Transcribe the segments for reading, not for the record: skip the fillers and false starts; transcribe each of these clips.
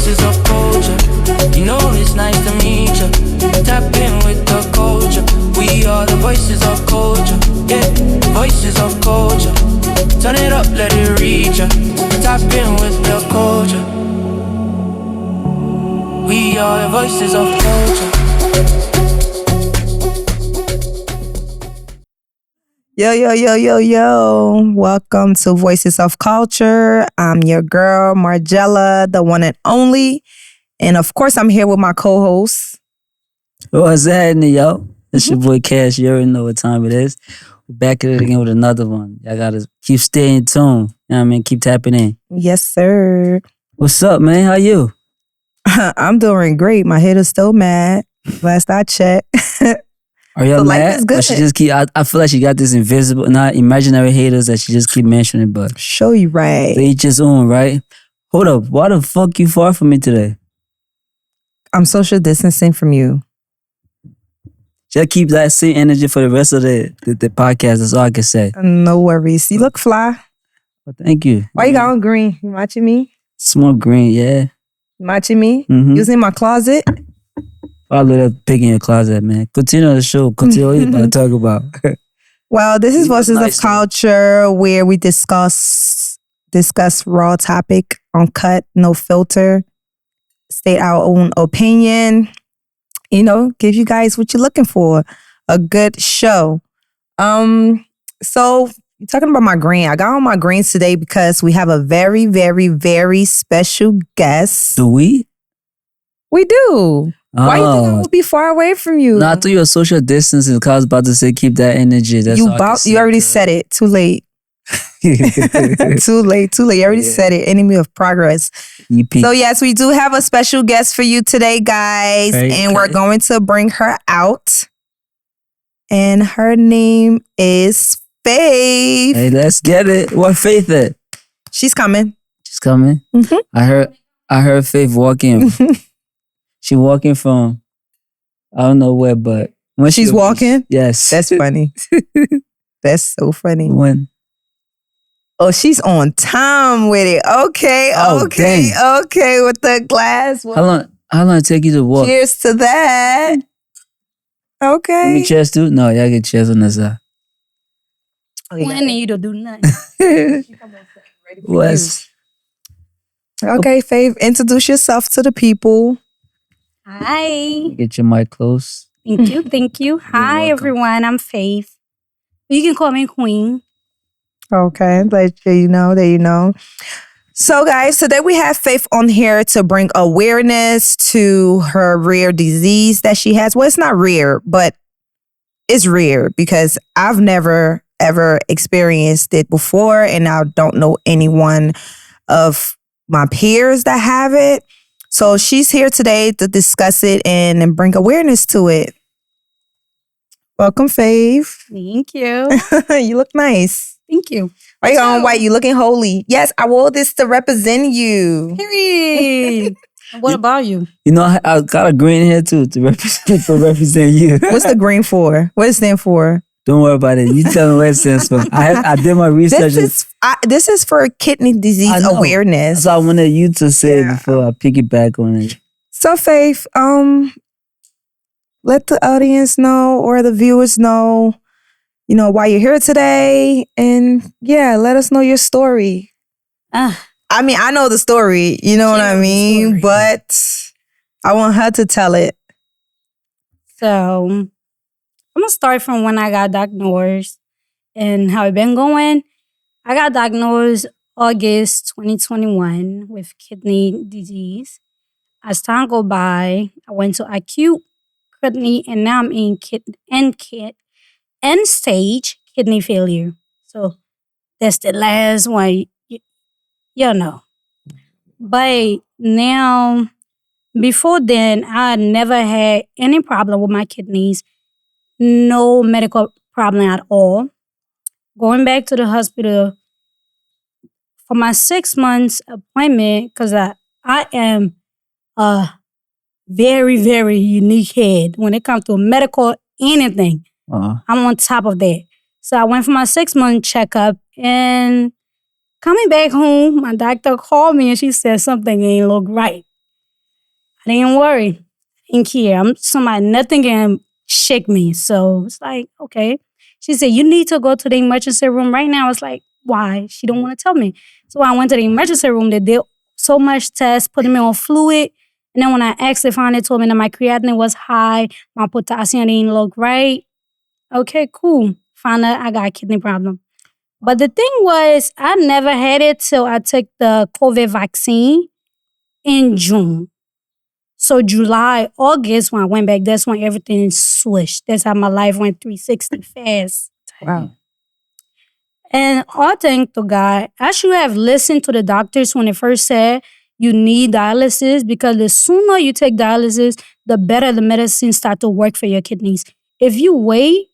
voices of culture. You know it's nice to meet you. Tap in with the culture. We are the voices of culture. Yeah, voices of culture. Turn it up, let it reach ya. Tap in with the culture. We are the voices of culture. Yo, yo, yo, yo, yo. Welcome to Voices of Culture. I'm your girl, Margella, the one and only. And of course, I'm here with my co-host. What's happening, yo? It's your boy Cash. You already know what time it is. We're back at it again with another one. Y'all gotta keep staying tuned. You know what I mean? Keep tapping in. Yes, sir. What's up, man? How you? I'm doing great. My head is still mad. Last I checked. Are y'all So life mad? is good. Or she just keep. I feel like she got this invisible, not imaginary haters that she just keep mentioning. But Show you right. to each his own, right? Hold up. Why the fuck you far from me today? I'm social distancing from you. Just keep that same energy for the rest of the podcast. That's all I can say. No worries. You look fly. Well, thank you. Why you got on green? You matching me? Smoke green, yeah. Matching me? Mm-hmm. You was in my closet? I love that pig in your closet, man. Continue the show. Continue what you about to talk about. Well, this is You look Voices nice, of Culture, where we discuss raw topic, uncut, no filter, state our own opinion. You know, give you guys what you're looking for. A good show. So you're talking about my green. I got on my greens today because we have a very, very, very special guest. Do we? We do. Why you think I would be far away from you? No, I thought you were social distancing because I was about to say keep that energy. That's all I can say, You already girl. said it. Too late. Too late. You already said it. Enemy of progress. EP. So yes, we do have a special guest for you today, guys. Okay, We're going to bring her out. And her name is Faith. Hey, let's get it. What Faith at? She's coming. She's coming. Mhm. I heard Faith walking. She walking from I don't know where, but when She's walking? Yes. That's funny. That's so funny. When? Oh, she's on time with it. Okay, Oh, okay, dang. okay. With the glass. How long it take you to walk? Cheers to that. Give Okay. me chairs too? No, y'all get chairs on the side. Planning you to do nothing. What's Okay, Faith, introduce yourself to the people. Hi. get your mic close? Thank you. Thank you. Hi, welcome. everyone. I'm Faith. You can call me Queen. Okay, let you know, there you know. So, guys, today we have Faith on here to bring awareness to her rare disease that she has. Well, it's not rare, but it's rare because I've never, ever experienced it before, and I don't know anyone of my peers that have it. So she's here today to discuss it and bring awareness to it. Welcome, Faith. Thank you. You look nice. Thank you. Why you on white? You looking holy. Yes, I wore this to represent you. Period. What about you? You know, I got a green hair too to represent you. What's the green for? What does it stand for? Don't worry about it. You tell me what it stands for. I did my research. This is for kidney disease I know. awareness. That's what I wanted you to say before I piggyback on it. So, Faith, let the audience know or the viewers know, you know, why you're here today. And yeah, let us know your story. I mean, I know the story, you know what I mean? But I want her to tell it. So, I'm going to start from when I got diagnosed and how it been going. I got diagnosed August 2021 with kidney disease. As time go by, I went to acute kidney, and now I'm in end stage kidney failure. So that's the last one, you know. But now, before then, I never had any problem with my kidneys, no medical problem at all. Going back to the hospital for my 6 months appointment, because I am a very, very unique head when it comes to medical anything. I'm on top of that. So I went for my 6-month checkup, and coming back home, my doctor called me and she said something ain't look right. I didn't worry. I didn't care. I'm somebody, nothing can shake me. So it's like, okay. She said, you need to go to the emergency room right now. It's like, why? She don't want to tell me. So I went to the emergency room. They did so much tests, putting me on fluid. And then when I asked, they finally told me that my creatinine was high, my potassium didn't look right. Okay, cool. Found out I got a kidney problem. But the thing was, I never had it till I took the COVID vaccine in June. So July, August, when I went back, that's when everything switched. That's how my life went 360 fast. Wow. And all thank to God, I should have listened to the doctors when they first said you need dialysis, because the sooner you take dialysis, the better the medicine start to work for your kidneys. If you wait,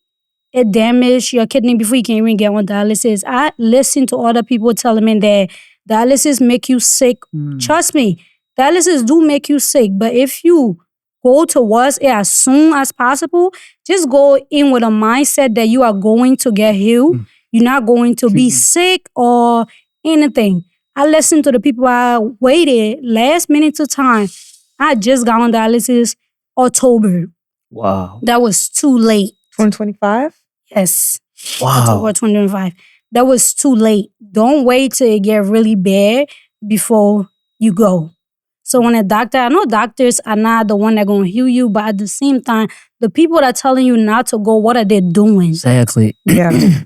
it damages your kidney before you can even get on dialysis. I listen to other people telling me that dialysis make you sick. Trust me, dialysis do make you sick. But if you go towards it as soon as possible, just go in with a mindset that you are going to get healed. You're not going to be sick or anything. I listened to the people I waited last minute to time. I just got on dialysis October. Wow. That was too late. 2025? Yes. Wow. October 2025. That was too late. Don't wait till it get really bad before you go. So when a doctor, I know doctors are not the one that gonna heal you, but at the same time, the people that are telling you not to go, what are they doing? Exactly. Yeah.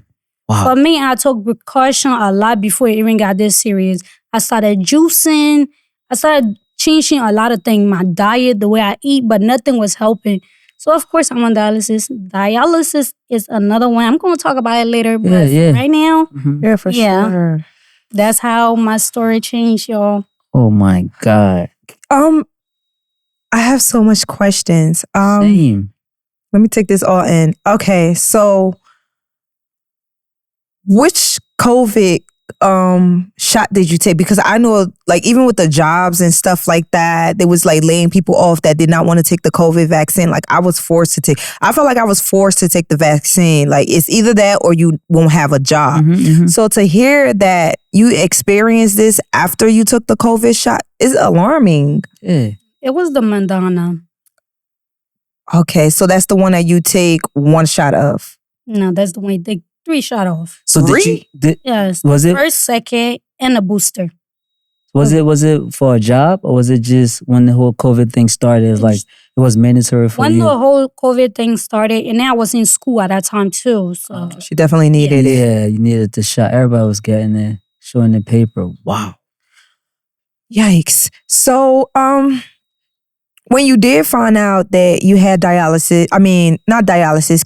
Wow. For me, I took precaution a lot before it even got this serious. I started juicing. I started changing a lot of things, my diet, the way I eat, but nothing was helping. So of course I'm on dialysis. Dialysis is another one. I'm going to talk about it later, but right now, Yeah, for sure. that's how my story changed, y'all. Oh my God. I have so much questions. Same. Let me take this all in. Okay, so which COVID shot did you take? Because I know, like, even with the jobs and stuff like that, they was like laying people off that did not want to take the COVID vaccine. Like, I was forced to take. I felt like I was forced to take the vaccine. Like, it's either that or you won't have a job. So to hear that you experienced this after you took the COVID shot is alarming. Yeah. It was the Madonna. Okay, so that's the one that you take one shot of. No, that's the one you take 3 shots off. So Yes. Was it first, second, and a booster. was it for a job, or was it just when the whole COVID thing started? It was like it was mandatory for When you. the whole COVID thing started, and I was in school at that time too. So She definitely needed it. Yeah, you needed the shot. Everybody was getting it, showing the paper. Wow. Yikes. So, when you did find out that you had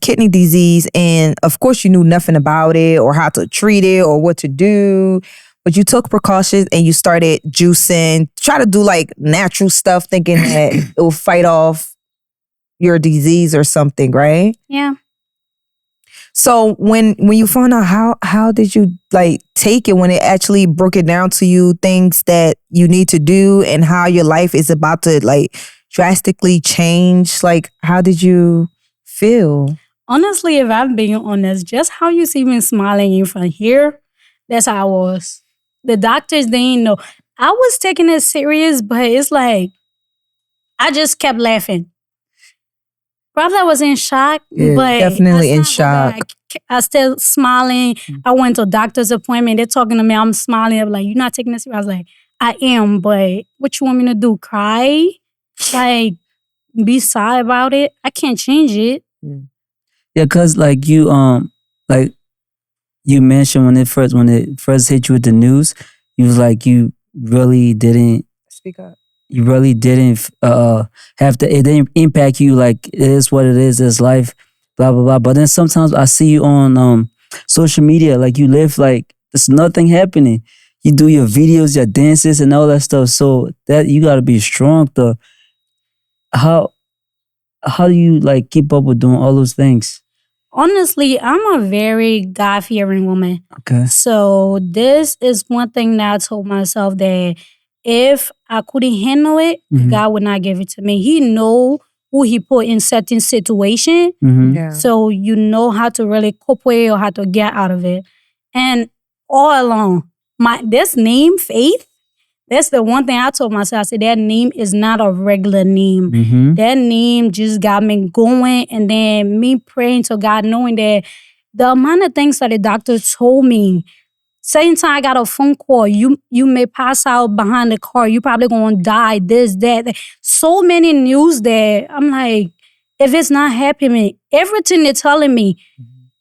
kidney disease, and of course you knew nothing about it or how to treat it or what to do, but you took precautions and you started juicing, try to do like natural stuff, thinking that it will fight off your disease or something, right? yeah. So when you found out, how did you like take it when it actually broke it down to you, things that you need to do and how your life is about to like drastically change? Like, how did you feel? Honestly, if I'm being honest, just how you see me smiling in front here, that's how I was. The doctors, they didn't know. I was taking it serious, but it's like, I just kept laughing. Probably I was in shock, but definitely in that's not shock. that I still smiling. I went to a doctor's appointment. They're talking to me. I'm smiling. I'm like, you're not taking this serious? I was like, I am, but what you want me to do? Cry? Like, be sad about it? I can't change it. Yeah, cause like you mentioned when it first hit you with the news, you was like you really didn't Speak up. you really didn't have to. It didn't impact you. Like it is what it is. It's life. Blah blah blah. But then sometimes I see you on social media, like you live like there's nothing happening. You do your videos, your dances, and all that stuff. So that you gotta be strong to. How do you like keep up with doing all those things? Honestly, I'm a very God-fearing woman. Okay. So this is one thing that I told myself, that if I couldn't handle it, God would not give it to me. He know who he put in certain situation. Yeah. So you know how to really cope with it or how to get out of it. And all along, this name, Faith, That's the one thing I told myself. I said, that name is not a regular name. Mm-hmm. That name just got me going. And then me praying to God, knowing that the amount of things that the doctor told me, same time I got a phone call, you may pass out behind the car, you probably gonna die, this, that. So many news that I'm like, if it's not happening, everything they're telling me,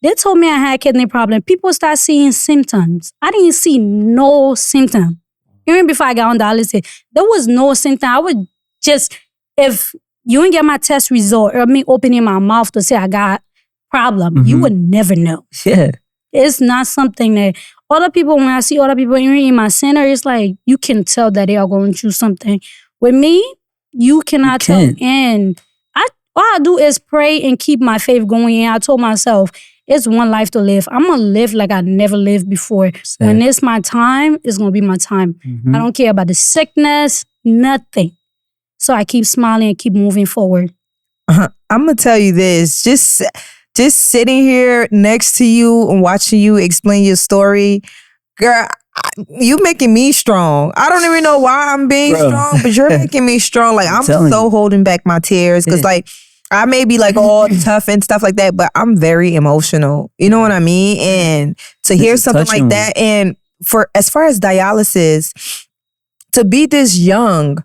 they told me I had kidney problem. People start seeing symptoms. I didn't see no symptom. Even before I got on dialysis, there was no symptom. I would just, if you didn't get my test result or me opening my mouth to say I got problem, you would never know. Yeah. It's not something that other people, when I see other people in my center, it's like you can tell that they are going through something. With me, you cannot tell. And all I do is pray and keep my faith going. And I told myself, it's one life to live. I'm going to live like I never lived before. When it's my time, it's going to be my time. I don't care about the sickness, nothing. So I keep smiling and keep moving forward. I'm going to tell you this. Just sitting here next to you and watching you explain your story, girl, you making me strong. I don't even know why I'm being strong, but you're making me strong. Like, I'm so holding back my tears because like, I may be like all tough and stuff like that, but I'm very emotional. You know what I mean? And to hear something like that, and for as far as dialysis, to be this young,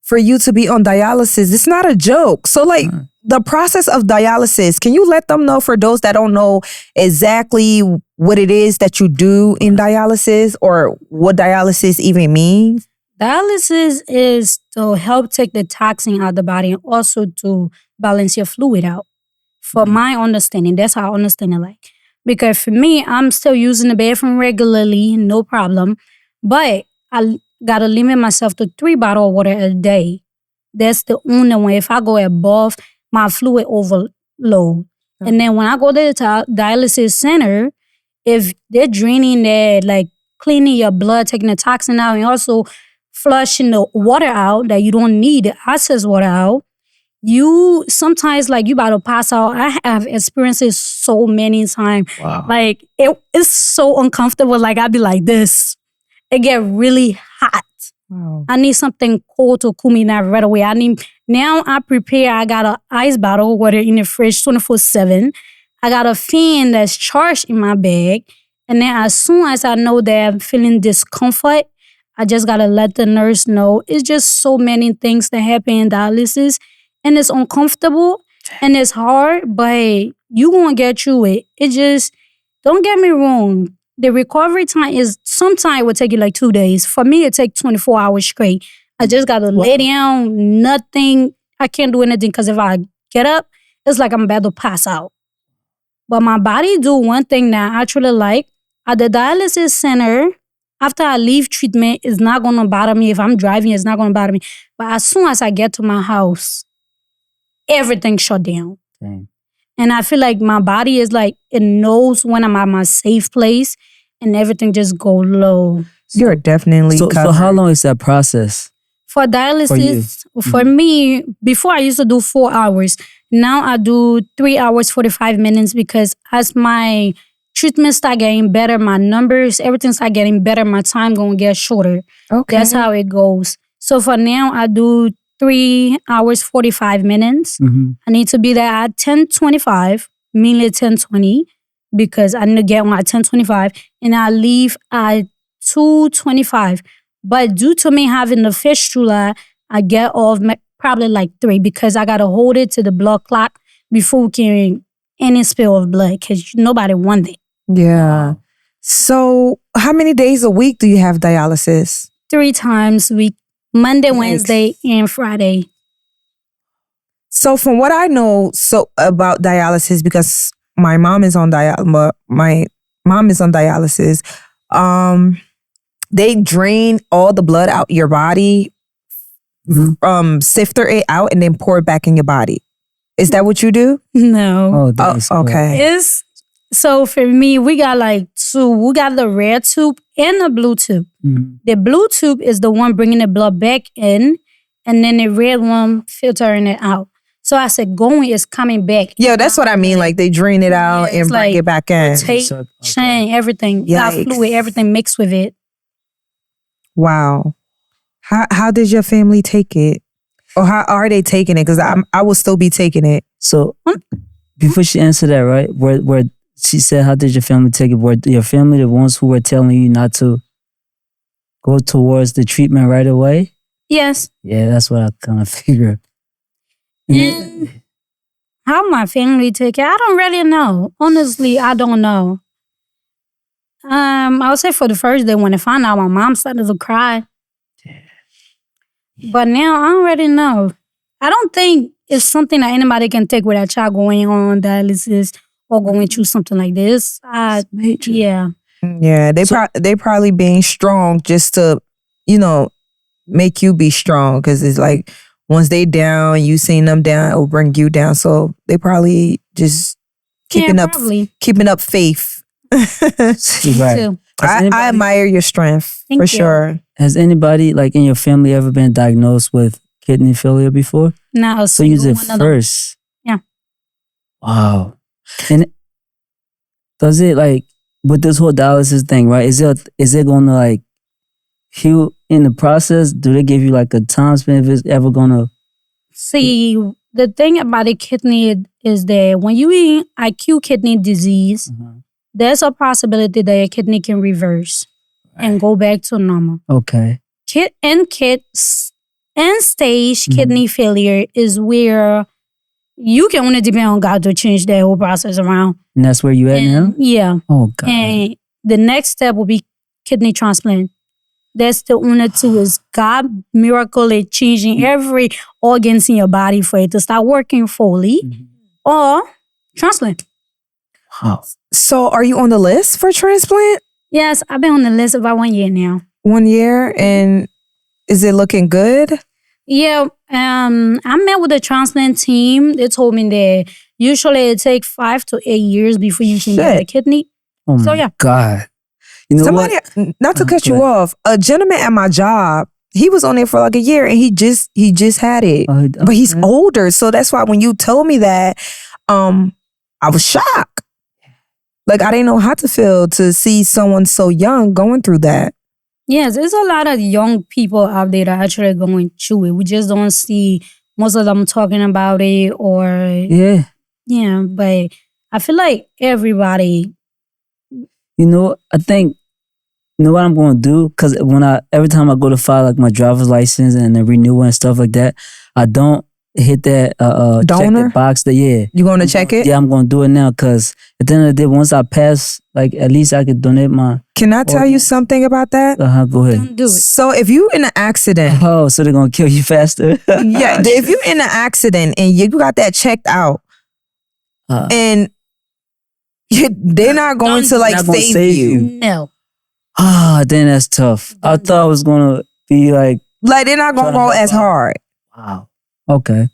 for you to be on dialysis, it's not a joke. So like the process of dialysis, can you let them know, for those that don't know exactly what it is that you do in dialysis or what dialysis even means? Dialysis is to help take the toxin out of the body and also to balance your fluid out. For my understanding, that's how I understand it like. Because for me, I'm still using the bathroom regularly, no problem. But I gotta limit myself to 3 bottles of water a day. That's the only way. If I go above, my fluid overload. And then when I go to the dialysis center, if they're draining that, like cleaning your blood, taking the toxin out, and also flushing the water out that you don't need, the excess water out, you sometimes like you about to pass out. I have experienced it so many times. Wow. Like it's so uncomfortable. Like I'd be like this. It get really hot. Wow. I need something cold to cool me down right away. Now I prepare. I got an ice bottle of water in the fridge 24/7. I got a fan that's charged in my bag. And then as soon as I know that I'm feeling discomfort, I just gotta let the nurse know. It's just so many things that happen in dialysis. And it's uncomfortable and it's hard, but you gonna get through it. It just, don't get me wrong. The recovery time is, sometimes it would take you like 2 days. For me, it take 24 hours straight. I just gotta lay down, nothing. I can't do anything because if I get up, it's like I'm about to pass out. But my body do one thing that I actually like. At the dialysis center, after I leave treatment, it's not gonna bother me. If I'm driving, it's not gonna bother me. But as soon as I get to my house, everything shut down. Dang. And I feel like my body is like, it knows when I'm at my safe place and everything just go low. You're definitely So covered. how long is that process? For dialysis, for me, before I used to do 4 hours. Now I do 3 hours, 45 minutes because as my treatment start getting better, my numbers, everything start getting better, my time gonna get shorter. Okay. That's how it goes. So for now, I do 3 hours, 45 minutes. I need to be there at 10:25, mainly 10:20, because I need to get on at 10:25, and I leave at 2:25. But due to me having the fistula, I get off probably like 3 because I gotta hold it to the blood clot before carrying any spill of blood because nobody wants it. Yeah. So how many days a week do you have dialysis? 3 times a week. Monday, Wednesday, and Friday. So from what I know about dialysis, because my mom is on dialysis, they drain all the blood out your body, sifter it out, and then pour it back in your body. Is that what you do? No. Okay. So for me, we got like 2. We got the red tube and the blue tube. The blue tube is the one bringing the blood back in, and then the red one filtering it out. So I said, going is coming back. Yeah, that's what I mean. Like they drain it out and bring it back in. Take, chain, everything, fluid, everything mixed with it. Wow. How did your family take it? Or how are they taking it? Because I will still be taking it. So before she answered that, right, where she said, "How did your family take it?" Were your family the ones who were telling you not to go towards the treatment right away? Yes. Yeah, that's what I kind of figured. And how my family take it, I don't really know. Honestly, I don't know. I would say for the first day when I found out, my mom started to cry. But now I don't really know. I don't think it's something that anybody can take with a child going on dialysis or going through something like this. Yeah. Yeah, they probably being strong just to, make you be strong. Because it's like once they down, you seeing them down, it will bring you down. So they probably just keeping up faith. Right. Too. I admire your strength Thank for you. sure. Has anybody like in your family ever been diagnosed with kidney failure before? Not a So you single did one of them. first. Yeah. Wow. And does it like with this whole dialysis thing, right? Is it gonna like heal in the process? Do they give you like a time span if it's ever gonna? See, the thing about a kidney is that when you eat acute kidney disease, there's a possibility that your kidney can reverse and go back to normal. Okay. End stage kidney failure is where you can only depend on God to change that whole process around. And that's where you at now? Yeah. Oh God. And the next step will be kidney transplant. That's the only two is God miraculously changing every organs in your body for it to start working fully or transplant. Wow. So are you on the list for transplant? Yes, I've been on the list about 1 year now. 1 year, and is it looking good? Yeah, I met with the transplant team. They told me that usually it takes 5 to 8 years before you can get a kidney. Oh So, my yeah. God. You know Somebody, what? not to cut go you ahead. off, a gentleman at my job, he was on there for like a year and he just had it. But he's Okay. older. So that's why when you told me that, I was shocked. Like I didn't know how to feel to see someone so young going through that. Yes, there's a lot of young people out there that are actually going through it. We just don't see most of them talking about it or, Yeah. but I feel like everybody. You know, I think, you know what I'm going to do? Because every time I go to file like my driver's license and the renewal and stuff like that, I don't hit that check Donor? the box that, You going to check it? Yeah, I'm going to do it now because at the end of the day, once I pass, like at least I could donate my. Can I tell you something about that? Go ahead. Don't do it. So if you in an accident, Oh, so they're going to kill you faster? yeah, if you in an accident and you got that checked out and they're not going to like Not gonna save save you. you. No. Then that's tough. I thought I was going to be like. Like they're not going to go as hard. Wow. Okay.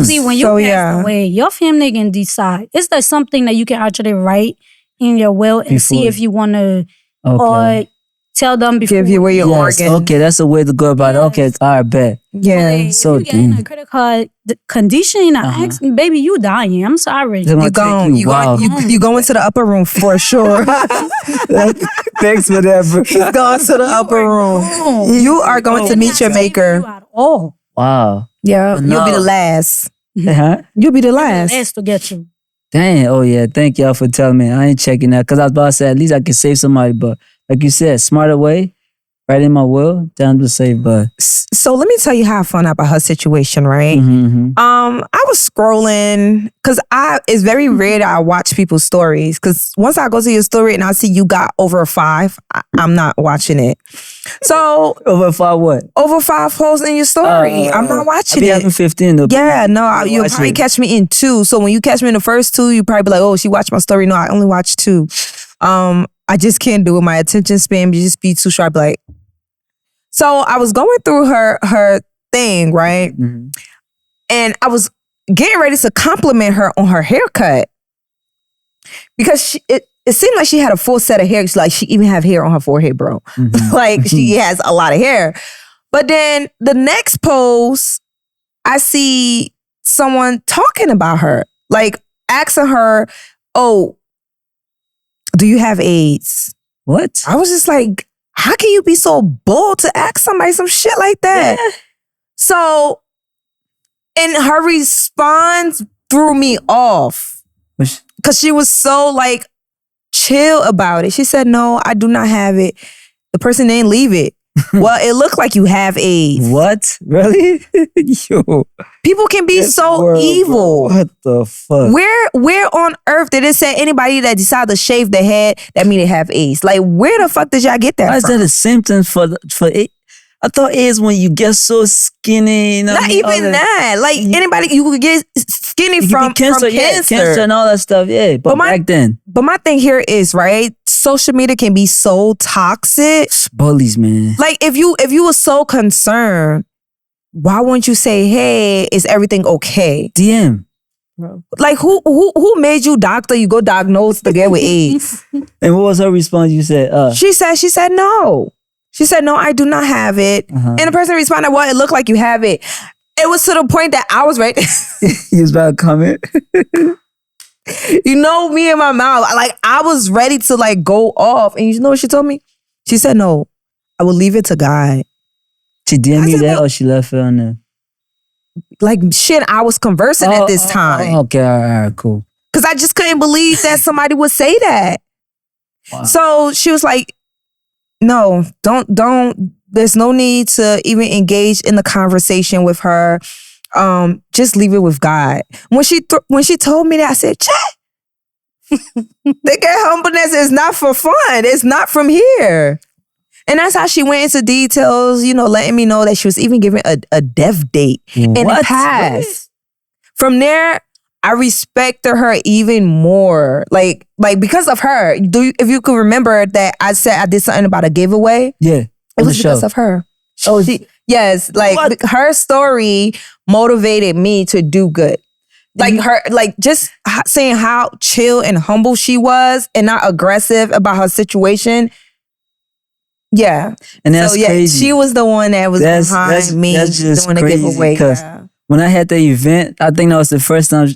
See, when you pass away, your family can decide. Is there something that you can actually write in your will and see if you want to, or tell them before give you away your organ? Okay, that's a way to go about it. Okay, all right, bet. Yeah. If you get in a critical condition, in an accident, baby, you dying. I'm sorry. You going to the upper room for sure. Thanks for that, bro. He's going to the upper room. You are going to meet your maker. Oh, wow. Yeah, No. you'll be the last. Huh? You'll be the last. last to get you. Dang. Oh yeah. Thank y'all for telling me. I ain't checking that because I was about to say at least I can save somebody, but like you said, smarter way. Right in my will, down to save, but. So let me tell you how I found out about her situation, right? I was scrolling because it's very rare that I watch people's stories. Because once I go to your story and I see you got over 5, I'm not watching it. So over 5 what? Over 5 posts in your story. I'm not watching I be it. having 15 though. Yeah, no, you'll probably catch me in 2. So when you catch me in the first 2, you probably be like, oh, she watched my story. No, I only watched 2. I just can't do it. My attention span just be too sharp. Like, so I was going through her thing, right? And I was getting ready to compliment her on her haircut because it seemed like she had a full set of hair. It's like she even have hair on her forehead, bro. Like she has a lot of hair. But then the next post, I see someone talking about her, like asking her, "Oh, do you have AIDS?" What? I was just like, how can you be so bold to ask somebody some shit like that? Yeah. So, and her response threw me off because she was so like chill about it. She said, "No, I do not have it." The person didn't leave it. Well, it looked like you have AIDS. What? Really? Yo. People can be This so world, evil. bro. What the fuck? Where on earth did it say anybody that decide to shave their head that mean they have AIDS? Like, where the fuck did y'all get that Why is from? that a symptom for it? I thought AIDS when you get so skinny. You know, Not even that. Like anybody, you could get skinny You from cancer, yeah, cancer and all that stuff. Yeah, but back then, But my thing here is, right, social media can be so toxic. it's bullies, man. Like if you were so concerned, why wouldn't you say, "Hey, is everything okay?" DM. Like who made you doctor? You go diagnose to get with AIDS. And what was her response? You said, She said no. She said, "No, I do not have it." Uh-huh. And the person responded, "Well, it looked like you have it." It was to the point that I was ready. he was about to comment. You know, me and my mouth, like I was ready to like go off. And you know what she told me? She said, "No, I will leave it to God." She DM'd you said, that "No." or she left it on there? Like shit, I was conversing at this time. Okay, all right, cool. Cause I just couldn't believe that somebody would say that. Wow. So she was like, "No, don't. There's no need to even engage in the conversation with her. Just leave it with God." When she told me that, I said, "Chat, they get humbleness is not for fun. It's not from here." And that's how she went into details, you know, letting me know that she was even given a death date and it What? passed. From there, I respected her even more. Like because of her. If you can remember that I said I did something about a giveaway. Yeah. It was because of her. Oh, Yes, like What? her story motivated me to do good. Like her, like just saying how chill and humble she was and not aggressive about her situation. Yeah. And that's crazy. She was the one that was behind me that's just doing the crazy, giveaway. because Yeah. when I had the event, I think that was the first time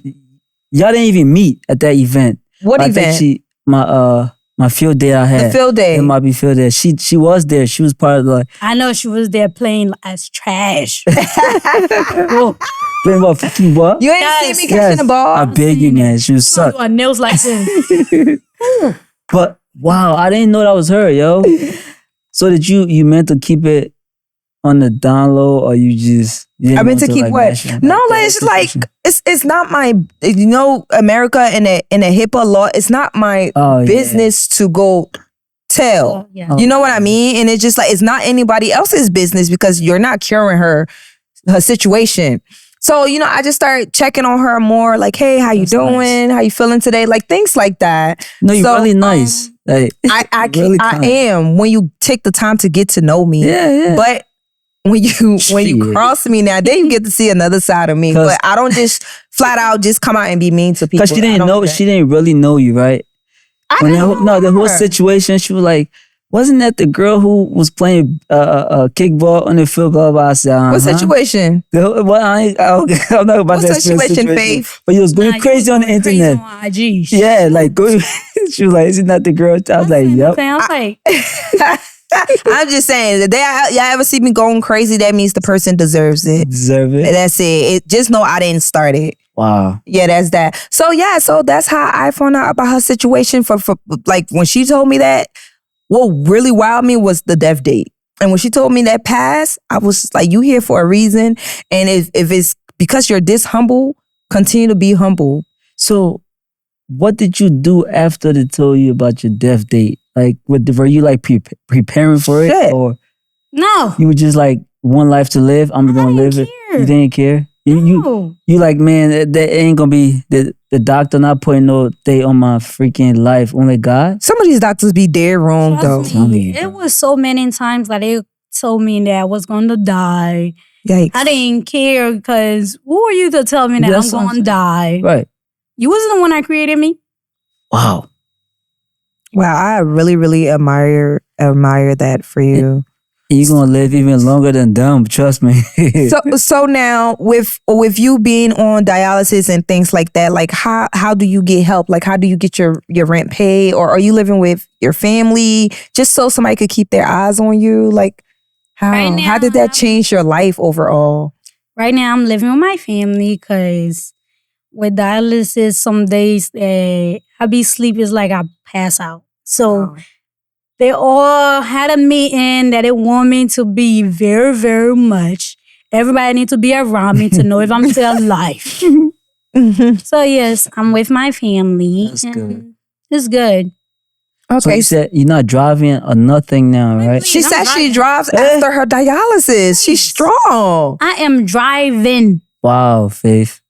y'all didn't even meet at that event. What I event? think my field day I had. The field day. It might be field day. She was there. She was part of the I know she was there playing as trash. Whoa. playing what 15 what? You ain't Yes. see me catching the ball? I beg you, man. She was She gonna suck. do her nails like this. But wow, I didn't know that was her, yo. So did you meant to keep it on the down low, or you just I meant to keep like, what? mash it? No, like it's like it's not my, you know, America in a HIPAA law. It's not my Oh, yeah. business to go tell. Oh, yeah. You know what I mean? And it's just like it's not anybody else's business because you're not curing her situation. So, you know, I just started checking on her more, like, "Hey, how you That's doing? nice. How you feeling today?" Like things like that. No, you're So, really nice. Like, I really I kind. am when you take the time to get to know me. Yeah. But when you Shit. cross me now, then you get to see another side of me. 'Cause- But I don't just flat out just come out and be mean to people. Because she I didn't don't know, do that. she didn't really know you, right? I When didn't know the whole her. situation, she was like, "Wasn't that the girl who was playing kickball on the field?" Blah blah. I said, What "Uh-huh." situation? Well, I'm not about What that situation, Faith? But you was going Nah, you crazy was on the going crazy internet. on IG. Yeah, like going. She was like, "Isn't that the girl?" I was like, "Yep." I was like, I'm just saying, the day y'all ever see me going crazy, that means the person deserves it. Deserve it. That's it. Just know I didn't start it. Wow. Yeah, that's that. So yeah, so that's how I found out about her situation. For like when she told me that, what really wowed me was the death date. And when she told me that passed, I was just like, "You here for a reason. And if it's because you're this humble, continue to be humble." So, what did you do after they told you about your death date? Like, were you like preparing for it, Shit. or no. you were just like, "One life to live, I'm gonna live didn't it"? care. You didn't care. No. You like, man, that ain't gonna be the doctor not putting no date on my freaking life. Only God. Some of these doctors be dead wrong though. Trust Tell me, me, it bro. was so many times that they told me that I was going to die. Yikes. I didn't care because who are you to tell me that That's I'm what I'm going to die? Right. You wasn't the one that created me. Wow. Wow, I really, really admire that for you. You're gonna live even longer than them. Trust me. So now with you being on dialysis and things like that, like how do you get help? Like how do you get your rent paid, or are you living with your family just so somebody could keep their eyes on you? Like Right how did now, that change your life overall? Right now, I'm living with my family because with dialysis, some days I be sleep is like I pass out. So they all had a meeting that they want me to be very, very much. Everybody need to be around me to know if I'm still alive. So yes, I'm with my family. That's and good. It's good. So Okay. you said you're not driving or nothing now, right? She I'm said she driving. drives after her dialysis. She's strong. I am driving. Wow, Faith.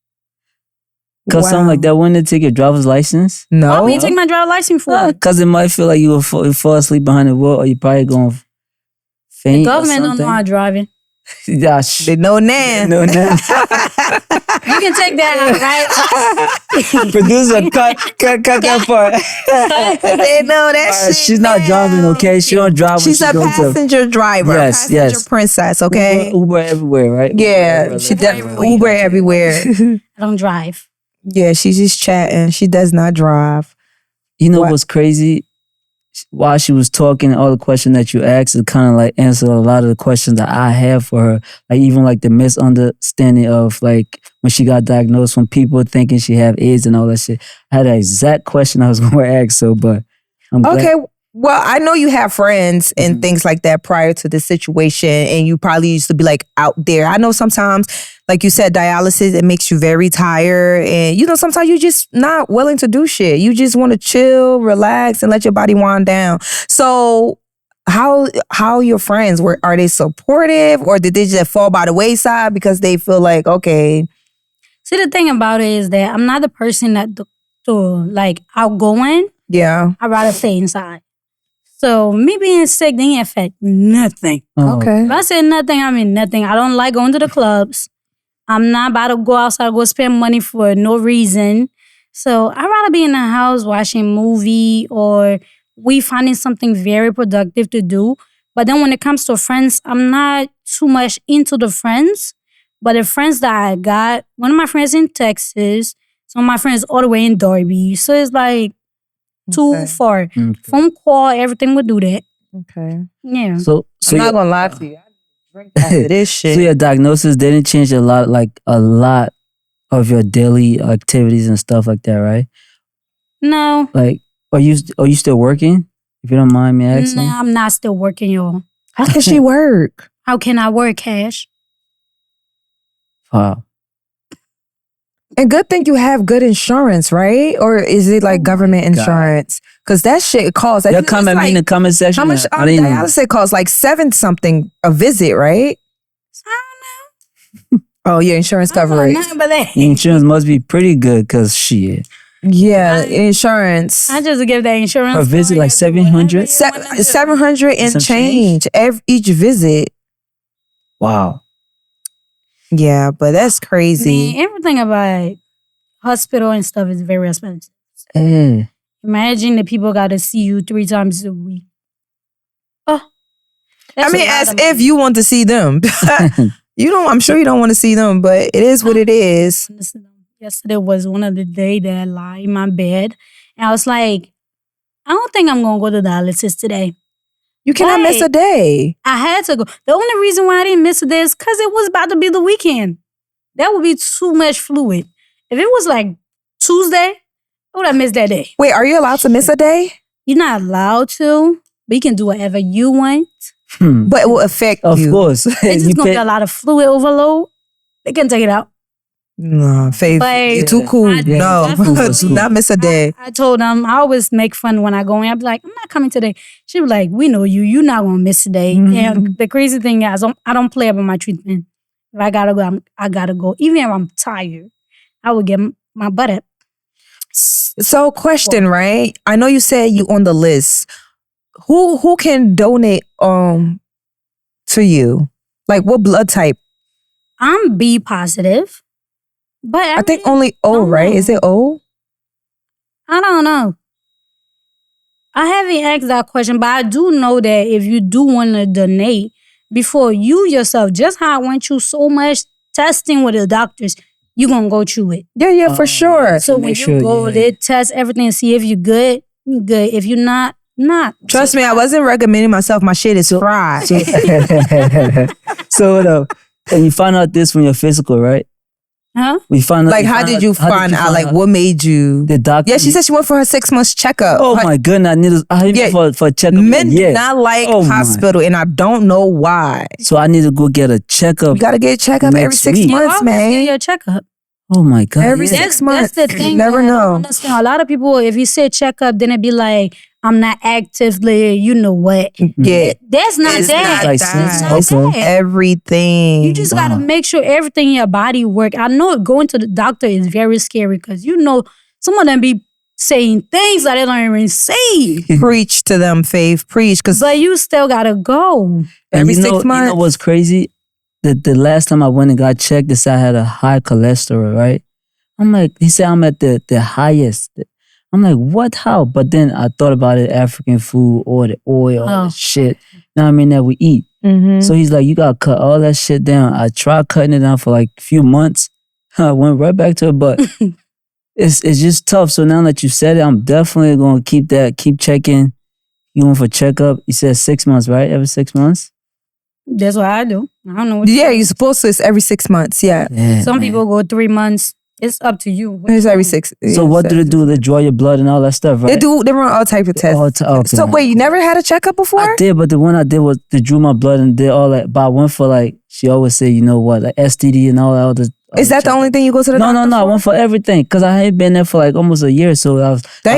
Cause something like that, wouldn't it take your driver's license? No. Why would you take my driver's license for? Cause it might feel like you will fall asleep behind the wheel, or you probably gonna The faint. government or don't know something. how driving. Yeah, They know now. No, no. You can take that out, right? Producer, cut that part. They know that shit. She's not now. driving, okay? She don't drive. When She's a goes to passenger driver. Yes, passenger yes. princess, okay? Uber everywhere, right? Yeah, Uber she everywhere. does Uber everywhere. I don't drive. Yeah, she's just chatting. She does not drive. You know What? what's crazy? While she was talking, all the questions that you asked, it kind of like answered a lot of the questions that I have for her. Like even like the misunderstanding of like when she got diagnosed, when people thinking she have AIDS and all that shit. I had the exact question I was going to ask. So, but I'm glad. Okay. Well, I know you have friends and things like that prior to the situation, and you probably used to be like out there. I know sometimes, like you said, dialysis, it makes you very tired. And, you know, sometimes you're just not willing to do shit. You just want to chill, relax, and let your body wind down. So, how your friends are they supportive, or did they just fall by the wayside because they feel like, okay, See, the thing about it is that I'm not the person that to like outgoing. yeah, I'd rather stay inside. So me being sick didn't affect nothing. Oh, okay. If I say nothing, I mean nothing. I don't like going to the clubs. I'm not about to go outside, go spend money for no reason. So I'd rather be in the house watching movie or we finding something very productive to do. But then when it comes to friends, I'm not too much into the friends. But the friends that I got, one of my friends in Texas, some of my friends all the way in Derby. So it's like too Okay. far. okay. Phone call, everything would do that. Okay. Yeah. So I'm not your- gonna lie to you. I drink after this shit. So your diagnosis didn't change a lot of your daily activities and stuff like that, right? No. Like, are you still working? If you don't mind me asking. No, I'm not still working, y'all. How can she work? How can I work, Cash? Wow. And good thing you have good insurance, right? Or is it like government God. insurance? Because that shit costs. I You'll think it's comment me in the comment section. how much I didn't even- dialysis costs? Like 7 something a visit, right? Oh, your insurance coverage. Nothing but that. Your insurance must be pretty good because shit. Yeah, insurance. I just give that insurance. A visit story like as to 700? whatever you wanna do. 700 and Some change each visit. Wow. Yeah, but that's crazy. Man, everything about hospital and stuff is very expensive. Eh. Imagine the people got to see you 3 times a week. Oh, I mean, a lot as of if money. you want to see them. You don't. I'm sure you don't want to see them, but it is what it is. Yesterday was one of the days that I lie in my bed. And I was like, I don't think I'm going to go to dialysis today. You cannot miss a day. I had to go. The only reason why I didn't miss it is because it was about to be the weekend. That would be too much fluid. If it was like Tuesday, I would have missed that day. Wait, are you allowed to miss a day? You're not allowed to, but you can do whatever you want. But it will affect Of you. course. It's You just going to pay- be a lot of fluid overload. They can take it out. No, Faith, But you're too cool. I No, definitely- do not miss a day. I told them, I always make fun when I go in. I'd be like, I'm not coming today. She'd be like, we know you. You're not going to miss today. And the crazy thing is, I don't play about my treatment. If I got to go, I got to go. Even if I'm tired, I would get my butt up. So, question, right? I know you said you on the list. Who can donate to you? Like what blood type? I'm B positive. But I think only O, right? Is it O? I don't know. I haven't asked that question, but I do know that if you do want to donate, before you yourself, just how I went through so much testing with the doctors, you gonna go through it. Yeah, for sure. So when you go, they test everything and see if you're good, you're good. If you're not. Trust me, I wasn't recommending myself. My shit is fried. So and you find out this from your physical, right? Huh? We find out. Like, how did you find out? Like, what made you? The doctor. Yeah, she said she went for her 6 months checkup. Oh my goodness, I need for a checkup. Men do not like hospital, and I don't know why. So I need to go get a checkup. You gotta get a checkup every 6 months, man. Get your checkup. Oh my God. Every 6 months. That's the thing. You never know. A lot of people, if you say checkup, then it'd be like, I'm not actively, you know what? Yeah. That's not that. It's everything. You just gotta make sure everything in your body work. I know going to the doctor is very scary because you know some of them be saying things that they don't even say. Preach to them, Faith. Preach. But you still gotta go. Every 6 months. You know what's crazy? The last time I went and got checked, they said I had a high cholesterol, right? I'm like, he said I'm at the highest. I'm like, what? How? But then I thought about it, African food or the oil, the shit. You know what I mean? That we eat. Mm-hmm. So he's like, you gotta cut all that shit down. I tried cutting it down for like a few months. I went right back to it, but it's just tough. So now that you said it, I'm definitely gonna keep checking. You going for checkup? You said 6 months, right? Every 6 months? That's what I do. I don't know what you're supposed to. It's every 6 months. Yeah. Some people go 3 months. It's up to you. It's every 6. So what do they do? They draw your blood and all that stuff, right? They run all type of tests. Okay. So wait, you never had a checkup before? I did, but the one I did was they drew my blood and did all that. But I went for like, she always say, you know what, like STD and all that other. Is that the only thing you go to the doctor No. I went for everything because I had been there for like almost a year. So I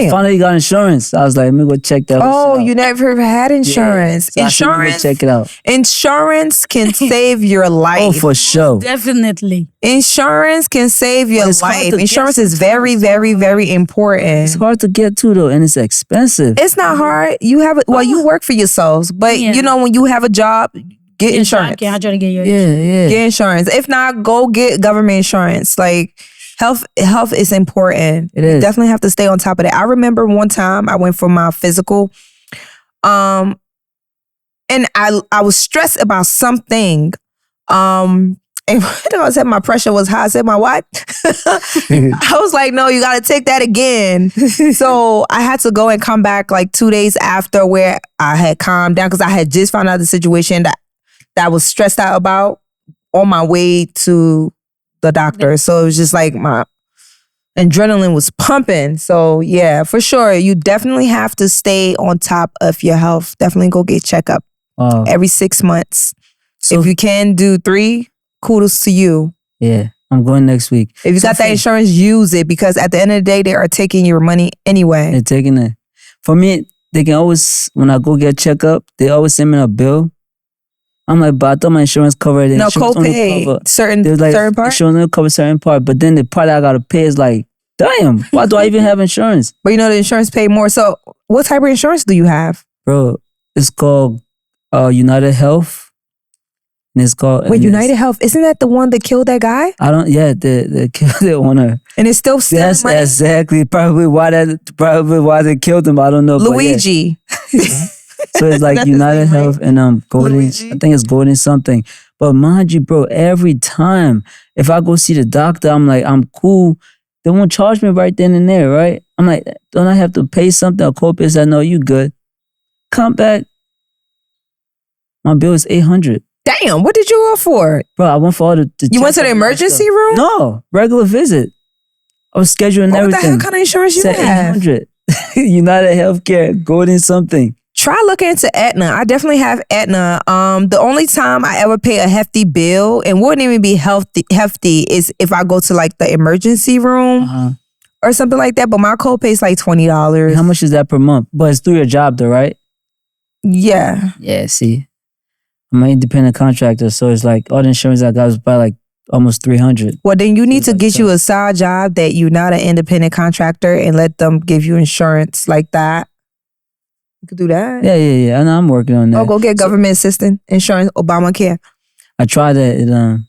finally got insurance. I was like, let me go check that. Oh, you never had insurance. Yeah. So insurance, check it out. Insurance can save your life. Oh, for sure. Definitely. Insurance can save your life. Insurance is very, very, very important. It's hard to get to though, and it's expensive. It's not hard. You work for yourselves, but you know when you have a job. Get insurance. I try to get your Get insurance. If not, go get government insurance. Like health is important. It is. You definitely have to stay on top of that. I remember one time I went for my physical, and I was stressed about something. And I said my pressure was high. I said my what? I was like, no, you got to take that again. So I had to go and come back like 2 days after where I had calmed down because I had just found out the situation that I was stressed out about on my way to the doctor. So it was just like my adrenaline was pumping. So yeah, for sure. You definitely have to stay on top of your health. Definitely go get checkup every 6 months. So if you can do 3, kudos to you. Yeah, I'm going next week. If you got that insurance, use it because at the end of the day, they are taking your money anyway. They're taking it. For me, they can always, when I go get checkup, they always send me a bill. I'm like, but I thought my insurance covered it. No, copay certain part. Insurance only cover certain part, but then the part I gotta pay is like, damn, why do I even have insurance? But you know the insurance pay more. So what type of insurance do you have? Bro, it's called United Health. And it's called United Health. Isn't that the one that killed that guy? They killed the owner. And it's still That's money? exactly probably why they killed him. I don't know. Luigi. So it's like United Health and Golden. Luigi? I think it's Golden something. But mind you, bro, every time if I go see the doctor, I'm like, I'm cool. They won't charge me right then and there, right? I'm like, don't I have to pay something? A copay? I know you good. Come back. My bill is $800. Damn, what did you go for? Bro, I went for all the you went to the emergency room? No, regular visit. I was scheduling everything. What the hell kind of insurance you have? $800. United Healthcare, Golden something. Try looking into Aetna. I definitely have Aetna. The only time I ever pay a hefty bill, and wouldn't even be hefty, is if I go to like the emergency room or something like that. But my copay is like $20. How much is that per month? But it's through your job though, right? Yeah. Yeah, see. I'm an independent contractor, so it's like all the insurance I got was by like almost $300. Well, then you need to get you a side job that you're not an independent contractor and let them give you insurance like that. You could do that. Yeah. I know I'm working on that. Oh, go get government assistance insurance, Obamacare. I tried that.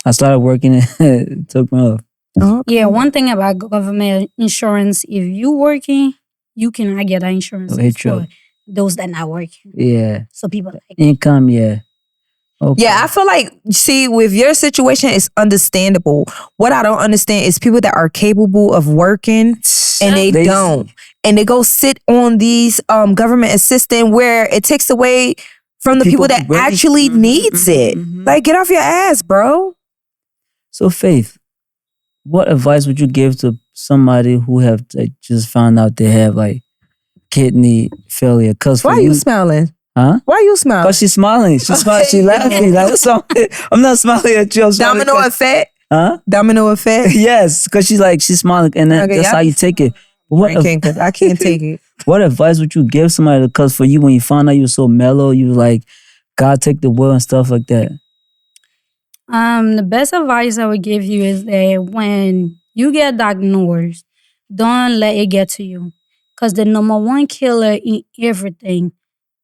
I started working it took me off. Oh, okay. Yeah, one thing about government insurance, if you working, you cannot get that insurance for those that not working. Yeah. So people like income, yeah. Okay. Yeah, I feel like, see, with your situation, it's understandable. What I don't understand is people that are capable of working and they They- don't. And they go sit on these government assistance where it takes away from the people People that who really- actually needs it. Like, get off your ass, bro. So Faith, what advice would you give to somebody who have like just found out they have like kidney failure? Cause for Why are you smiling? huh? Why are you smiling? Cause she's smiling. She's smiling. She laughing. Like what's up? I'm not smiling at you. I'm smiling Domino 'cause- effect? Huh? Domino effect? Yes, because she's smiling, and then Okay, that's y'all how you take it. But what Drinking, 'cause I can't take it. what advice would you give somebody? Because for you, when you found out you were so mellow, you was like, God take the will and stuff like that. The best advice I would give you is that when you get diagnosed, don't let it get to you. Because the number one killer in everything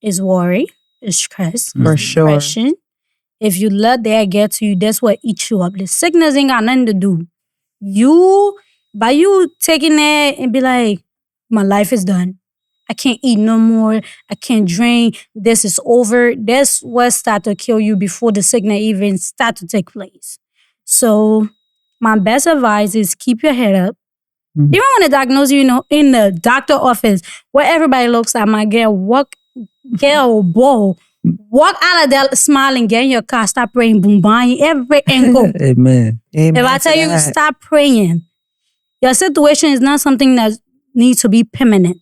is worry, is stress, For is sure. depression. If you let that get to you, that's what eats you up. The sickness ain't got nothing to do. By you taking that and be like, my life is done. I can't eat no more. I can't drink. This is over. That's what start to kill you before the sickness even start to take place. So my best advice is keep your head up. Mhm. Even when they diagnose you, in the doctor office, where everybody looks at my girl, girl, boy, walk out of there smiling, get in your car, stop praying, boom, bang, every angle. Amen. Amen If I to tell you that. stop praying, your situation is not something that needs to be permanent.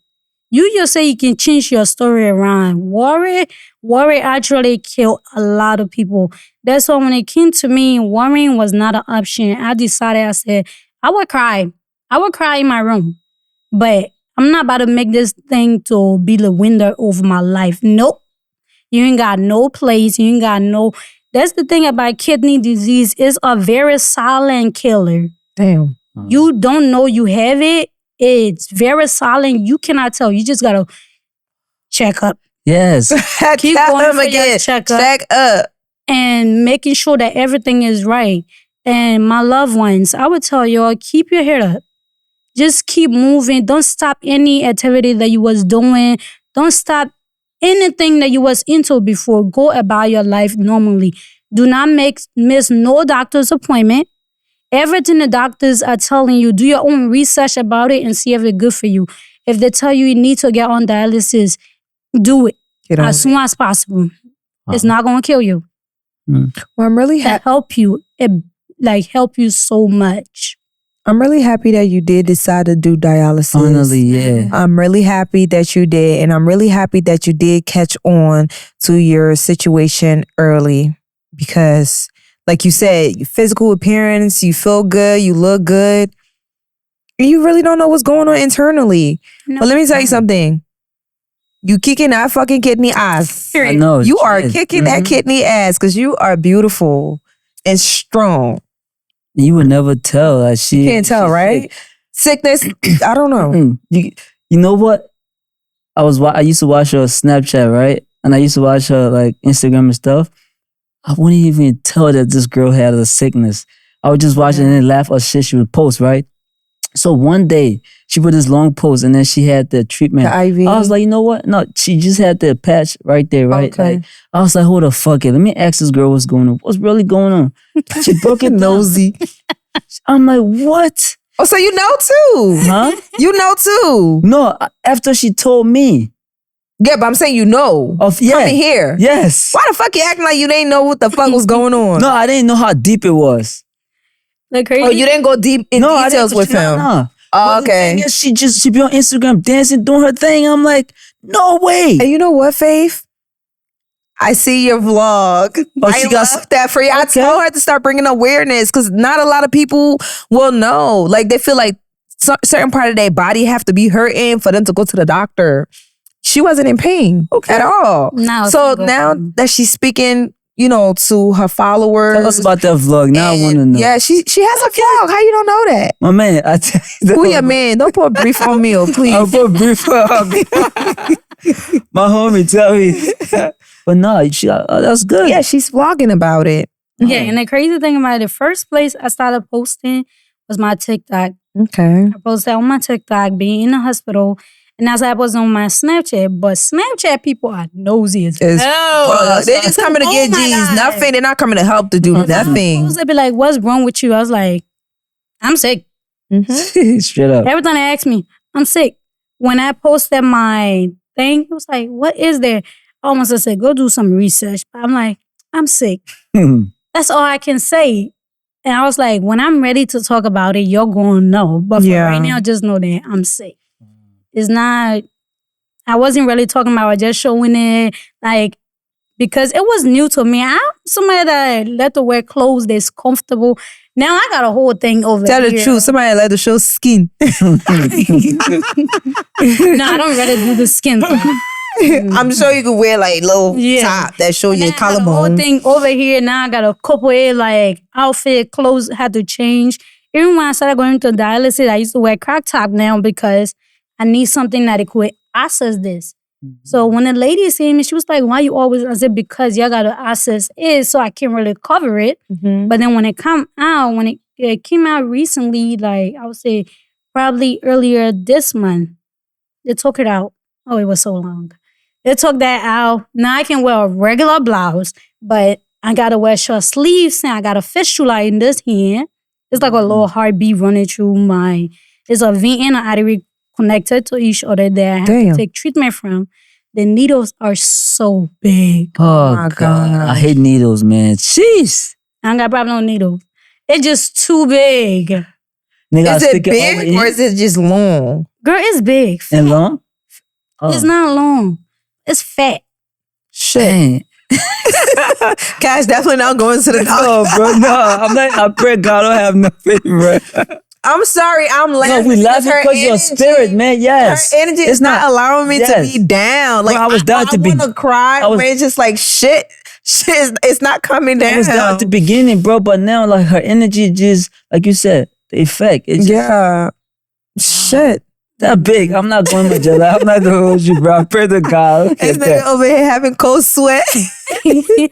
You just say you can change your story around. Worry actually killed a lot of people. That's why when it came to me, worrying was not an option. I said, I would cry. I would cry in my room. But I'm not about to make this thing to be the winner over my life. Nope. You ain't got no place. You ain't got no... That's the thing about kidney disease. It's a very silent killer. Damn. You don't know you have it. It's very silent. You cannot tell. You just gotta check up. Yes. Keep Tell going him for your again. checkup. Check up. And making sure that everything is right. And my loved ones, I would tell y'all, keep your head up. Just keep moving. Don't stop any activity that you was doing. Don't stop anything that you was into before. Go about your life normally. Do not miss no doctor's appointment. Everything the doctors are telling you, do your own research about it and see if it's good for you. If they tell you need to get on dialysis, do it Get on as soon as possible. It's Wow. not going to kill you. Well, I'm really It happy. help you. It help you so much. I'm really happy that you did decide to do dialysis. Finally, yeah. I'm really happy that you did, and I'm really happy that you did catch on to your situation early because, like you said, your physical appearance, you feel good, you look good, and you really don't know what's going on internally. No. But let me tell you something. You kicking that fucking kidney ass. I know. You are yes. kicking that Mhm. kidney ass because you are beautiful and strong. You would never tell. Like she You can't tell, she's right? sick. Sickness, I don't know. You know what? I used to watch her Snapchat, right? And I used to watch her like Instagram and stuff. I wouldn't even tell that this girl had a sickness. I would just watch it and then laugh or shit she would post, right? So one day she put this long post and then she had the treatment. The IV. I was like, you know what? No, she just had the patch right there, right? Okay. Like, I was like, hold the fuck it. Let me ask this girl what's going on. What's really going on? She broke it down. Nosy. I'm like, what? Oh, so you know too. Huh? You know too. No, after she told me. Yeah, but I'm saying you know. Yeah. Coming here. Yes. Why the fuck you acting like you didn't know what the fuck was going on? No, I didn't know how deep it was. Like crazy. Oh, you didn't go deep in I details didn't- with him. Nah. Oh, But the thing okay. is, she be on Instagram dancing, doing her thing. I'm like, no way. And you know what, Faith? I see your vlog. Oh, I she got love that for you. I told her to start bringing awareness because not a lot of people will know. Like they feel like certain part of their body have to be hurting for them to go to the doctor. She wasn't in pain at all. No, So it's not now good. that she's speaking, to her followers. Tell us about that vlog. Now I want to and know. Yeah, she has a vlog. How you don't know that? My man, I tell you. Who your man? Don't put brief on me, please. I'll put brief on me. My homie, tell me. But no, that's good. Yeah, she's vlogging about it. Yeah, and the crazy thing about it, the first place I started posting was my TikTok. Okay. I posted on my TikTok being in the hospital. And that's why I was on my Snapchat. But Snapchat people are nosy as It's- hell. They just coming to Oh get my G's. God. Nothing. They're not coming to help to do nothing. They'd be like, what's wrong with you? I was like, I'm sick. Straight up. Every time they ask me, I'm sick. When I posted my thing, it was like, what is there? I almost said, go do some research. But I'm like, I'm sick. That's all I can say. And I was like, when I'm ready to talk about it, you're going to know. But for right now, just know that I'm sick. It's not, I wasn't really talking about it, just showing it, like, because it was new to me. I'm somebody that let to wear clothes that's comfortable. Now I got a whole thing over Tell here. the truth. Somebody let the show skin. No, I don't really do the skin thing. I'm sure you could wear like little top that show And your then I got a whole collarbone. thing over here. Now I got a couple of like outfit, clothes had to change. Even when I started going to dialysis, I used to wear crop top now because I need something that it could access this. So when the lady seen me, she was like, why you always? I said, because y'all got to access it so I can't really cover it. But then when it it came out recently, like I would say probably earlier this month, they took it out. Oh, it was so long. They took that out. Now I can wear a regular blouse, but I got to wear short sleeves and I got a fistula in this hand. It's like a little heartbeat running through there's a vein and an artery connected to each other that I have to take treatment from. The needles are so big. Oh, my God. I gosh. hate needles, man. Jeez. I don't got a problem with needles. It's just too big. Nigga, Is it big or is it just long? Girl, it's big. and long? Oh. It's not long. It's fat. Shit. Dang. Cash definitely not going to the doctor. No, bro, no. I'm not. I pray God don't have no favorite. I'm sorry, I'm No, laughing. we laughing her because your energy- spirit, man. Yes. Her energy is not allowing me to be down. Like Bro, I was down to be. I want to cry. But it's just like shit. It's not coming down. I was down at the beginning, bro, but now like her energy just like you said, the effect. It's just, shit. That big. I'm not going to jail. I'm not gonna hold you, bro. I pray to God. Look This at nigga that. over here having cold sweat.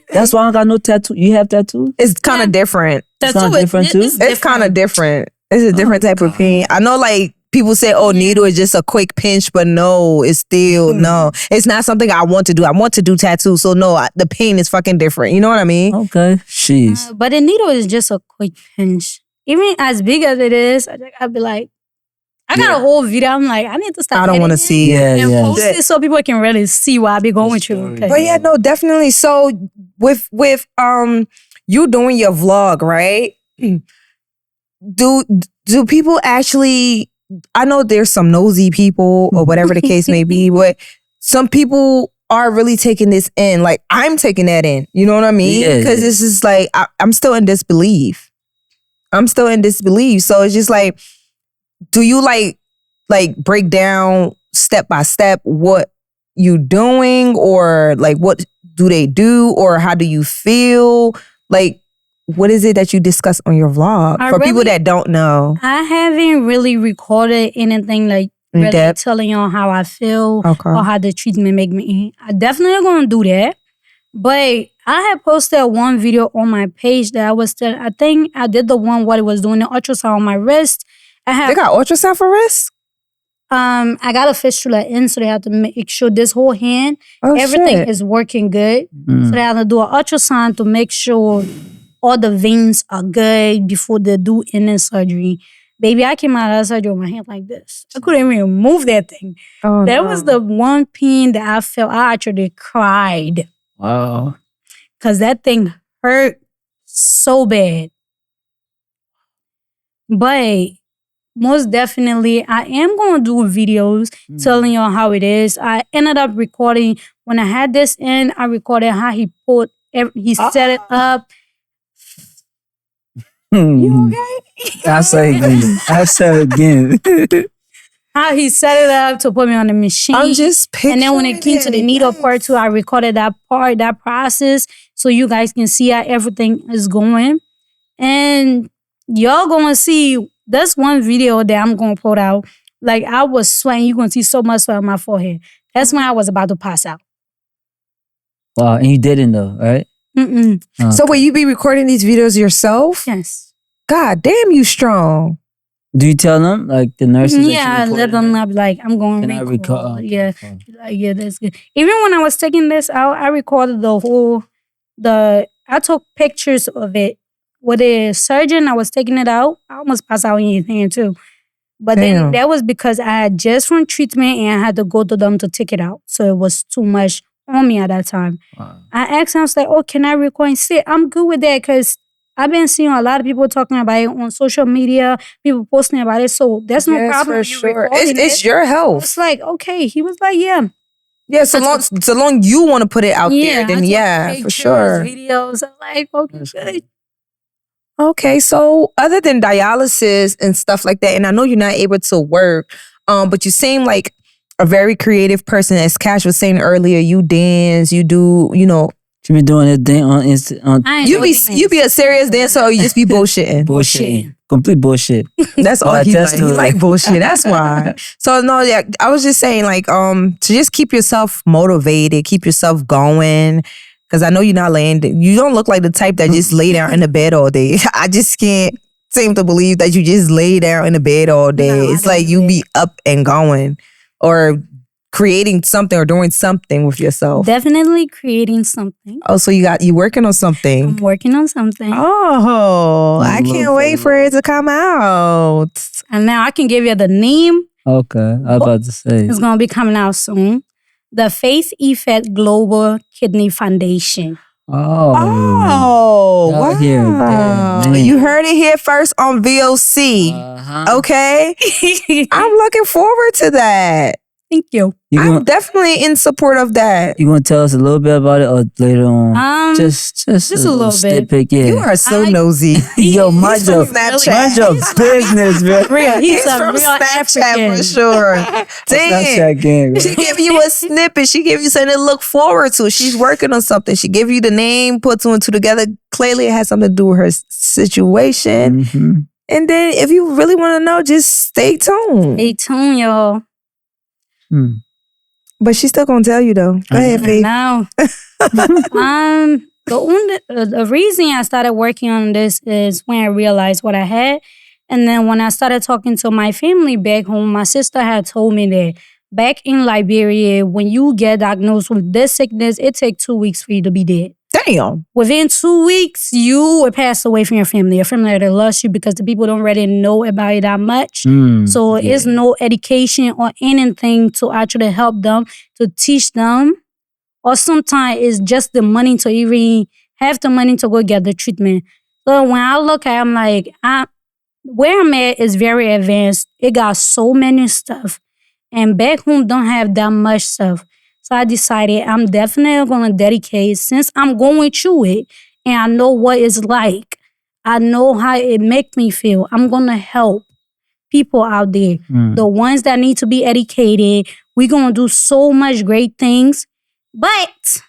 That's why I don't got no tattoo. You have tattoo? It's kind of different. It's not different too. It's kind of different. It's a different type of pain. I know, like people say, "Oh, needle is just a quick pinch," but no, it's still no. It's not something I want to do. I want to do tattoos, so no, the pain is fucking different. You know what I mean? Okay, jeez. But the needle is just a quick pinch. Even as big as it is, I'd be like, I got a whole video. I'm like, I need to start. I don't want to editing see it. and post it so people can really see what I be going through. Okay. But yeah, no, definitely. So with you doing your vlog, right? Do people actually? I know there's some nosy people or whatever the case may be, but some people are really taking this in. Like I'm taking that in. You know what I mean? Yeah, Because it's just like I'm still in disbelief. So it's just like, do you like break down step by step what you doing, or like what do they do, or how do you feel? Like, what is it that you discuss on your vlog for people that don't know? I haven't really recorded anything like really telling y'all how I feel or how the treatment make me. I definitely gonna do that. But I had posted one video on my page that I think I did the one what it was doing the ultrasound on my wrist. They got ultrasound for wrist? I got a fistula in, so they have to make sure this whole hand, everything is working good. So they have to do an ultrasound to make sure all the veins are good before they do any surgery. Baby, I came out of surgery with my hand like this. I couldn't even move that thing. That was the one pain that I felt. I actually cried. Wow. Because that thing hurt so bad. But most definitely, I am going to do videos telling y'all how it is. I ended up recording, when I had this in, I recorded how he set it up. You okay? I'll say it again. How he set it up to put me on the machine. I'm just picturing. And then when it came to the needle part too, I recorded that part, that process, so you guys can see how everything is going. And y'all gonna see, that's one video that I'm gonna put out. Like I was sweating, you're gonna see so much sweat on my forehead. That's when I was about to pass out. Wow, and you didn't though, right? Mm-mm. So will you be recording these videos yourself? Yes. God damn, you strong. Do you tell them like the nurses? that Yeah, I you let them know, like, I'm going Can to I record. record? Oh, okay, Yeah. fine. Like, yeah, that's good. Even when I was taking this out, I recorded I took pictures of it. With the surgeon, I was taking it out. I almost passed out in his hand too. But then Damn. that was because I had just from treatment and I had to go to them to take it out. So it was too much on me at that time. Wow. I asked him, I was like, oh, can I record and sit? I'm good with that because I've been seeing a lot of people talking about it on social media, people posting about it. So there's no Yes, problem for with you sure. recording It's it. your health. It's like, okay. He was like, yeah. Yeah, so long you want to put it out there, I then took yeah, for pictures, sure. videos. I'm like, okay, That's good. Okay, so other than dialysis and stuff like that, and I know you're not able to work, but you seem like a very creative person. As Cash was saying earlier, you dance, you do, She be doing that thing on I you enjoy be a serious dancer or you just be bullshitting. bullshit. Complete bullshit. That's all Oh, he that's like. He the- like bullshit. That's why. So no, yeah, I was just saying like to just keep yourself motivated, keep yourself going. Cause I know you're not laying. You don't look like the type that just lay down in the bed all day. I just can't seem to believe that you just lay down in the bed all day. No, I It's don't like do you that. be up and going, or creating something or doing something with yourself. Definitely creating something. Oh, so you working on something. I'm working on something. Oh, I can't wait for it to come out. And now I can give you the name. Okay, I was about to say. It's going to be coming out soon. The Faith Effect Global Kidney Foundation. Oh, Oh, Y'all wow. hear it there, man. You heard it here first on V.O.C. Uh-huh. Okay? I'm looking forward to that. Thank you. You I'm gonna definitely in support of that. you gonna tell us a little bit about it or later on? Just a little bit. snippet, yeah. You are so I- nosy. Yo, mind He's from your Snapchat. mind your business, man. Real. He's a from real Snapchat African. for sure. Damn. Snapchat gang. She give you a snippet. She give you something to look forward to. She's working on something. She give you the name, put two and two together. Clearly, it has something to do with her situation. Mm-hmm. And then, if you really want to know, just stay tuned. Stay tuned, y'all. But she's still gonna tell you though. Go ahead, Faith. Now, the reason I started working on this is when I realized what I had. And then when I started talking to my family back home, my sister had told me that back in Liberia, when you get diagnosed with this sickness, it takes 2 weeks for you to be dead. Damn. Within 2 weeks, you will pass away from your family. Your family already lost you because the people don't really know about it that much. So it's no education or anything to actually help them, to teach them. Or sometimes it's just the money to even have the money to go get the treatment. So when I look at it, I'm like, where I'm at is very advanced. It got so many stuff. And back home don't have that much stuff. So I decided I'm definitely going to dedicate, since I'm going through it and I know what it's like. I know how it makes me feel. I'm going to help people out there. The ones that need to be educated. We're going to do so much great things. But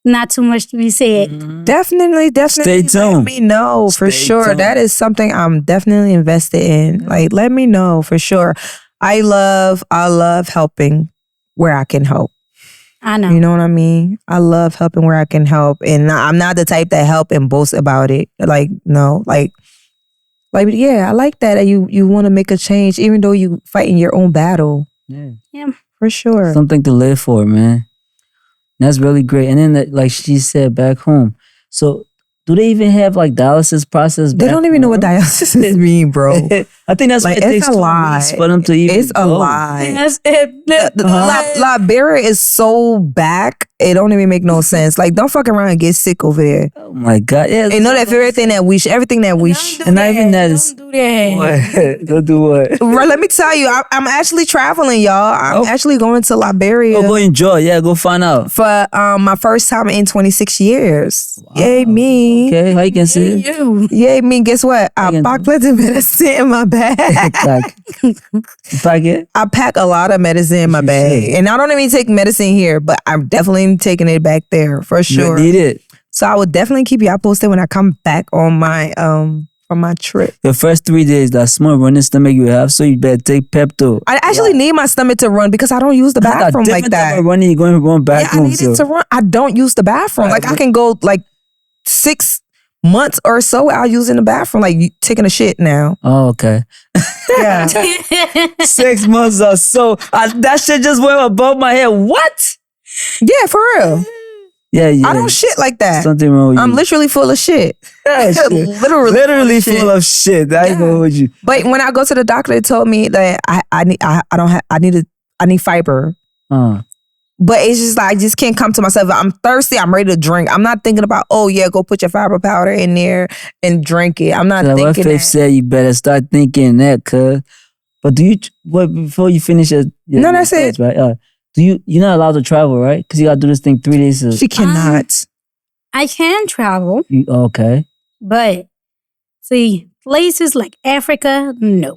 not too much to be said. Definitely. Stay tuned. Let me know for Stay sure. tuned. That is something I'm definitely invested in. Like, let me know for sure. I love helping where I can help. I know. You know what I mean? I love helping where I can help. And I'm not the type that help and boast about it. Like, no. Like yeah, I like that you want to make a change even though you fighting your own battle. Yeah. For sure. Something to live for, man. That's really great. And then, like she said, back home. So, do they even have like dialysis process? They don't even know what dialysis is mean, bro. I think that's Like, why it it's takes a 2 lie. weeks for them to even It's a go. lie. That's it. Liberia is so back, it don't even make no sense. Like, don't fuck around and get sick over there. Oh my God. Yeah. And know that for everything that we And not even that is. Don't do that. What? Don't do what? Bro, let me tell you, I'm actually traveling, y'all. I'm actually going to Liberia Go enjoy. Yeah, go find out. for my first time in 26 years. Yay me. Okay, how you can see it? You. Yay me. Guess what? I Again. pack plenty of medicine in my bag. Pack it. I pack a lot of medicine in my You bag. should. And I don't even take medicine here, but I'm definitely taking it back there for sure. You need it. So I will definitely keep y'all posted when I come back on my from my trip. The first 3 days, that small running stomach you have, so you better take Pepto. I actually need my stomach to run because I don't use the bathroom like that. Running, you're going to run Yeah, I bathroom. need it to run. I don't use the bathroom. Right, Like I but- can go like 6 months or so without using the bathroom, like taking a shit now. Oh, okay. Yeah. 6 months or so. That shit just went above my head. What? Yeah, for real. Yeah. I don't shit like that. Something wrong with you. I'm literally full of shit. Literally full of shit. I ain't gonna hold you. But when I go to the doctor, they told me that I need fiber. But it's just like I just can't come to myself. I'm thirsty. I'm ready to drink. I'm not thinking about, oh yeah, go put your fiber powder in there and drink it. I'm not thinking what Faith that. said, you better start thinking that, cuz. But before you finish your No, that's thoughts, it. right? You're not allowed to travel, right? Because you gotta do this thing 3 days. She cannot. I can travel, Okay. but see, places like Africa, no.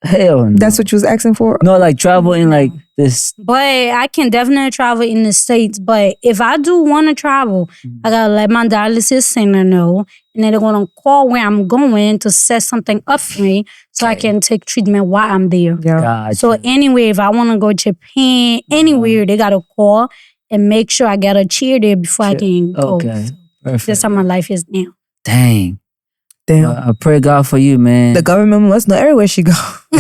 Hell no. That's what you was asking for? No, like travel in like this. But I can definitely travel in the States. But if I do want to travel, I gotta let my dialysis center know. And then they're gonna call where I'm going to set something up for me so I can take treatment while I'm there. Yeah. Gotcha. So anyway, if I wanna go to Japan, anywhere, they gotta call and make sure I get a chair there before I can go. Okay. So Perfect. that's how my life is now. Dang. Damn. I pray God for you, man. The government must know everywhere she go.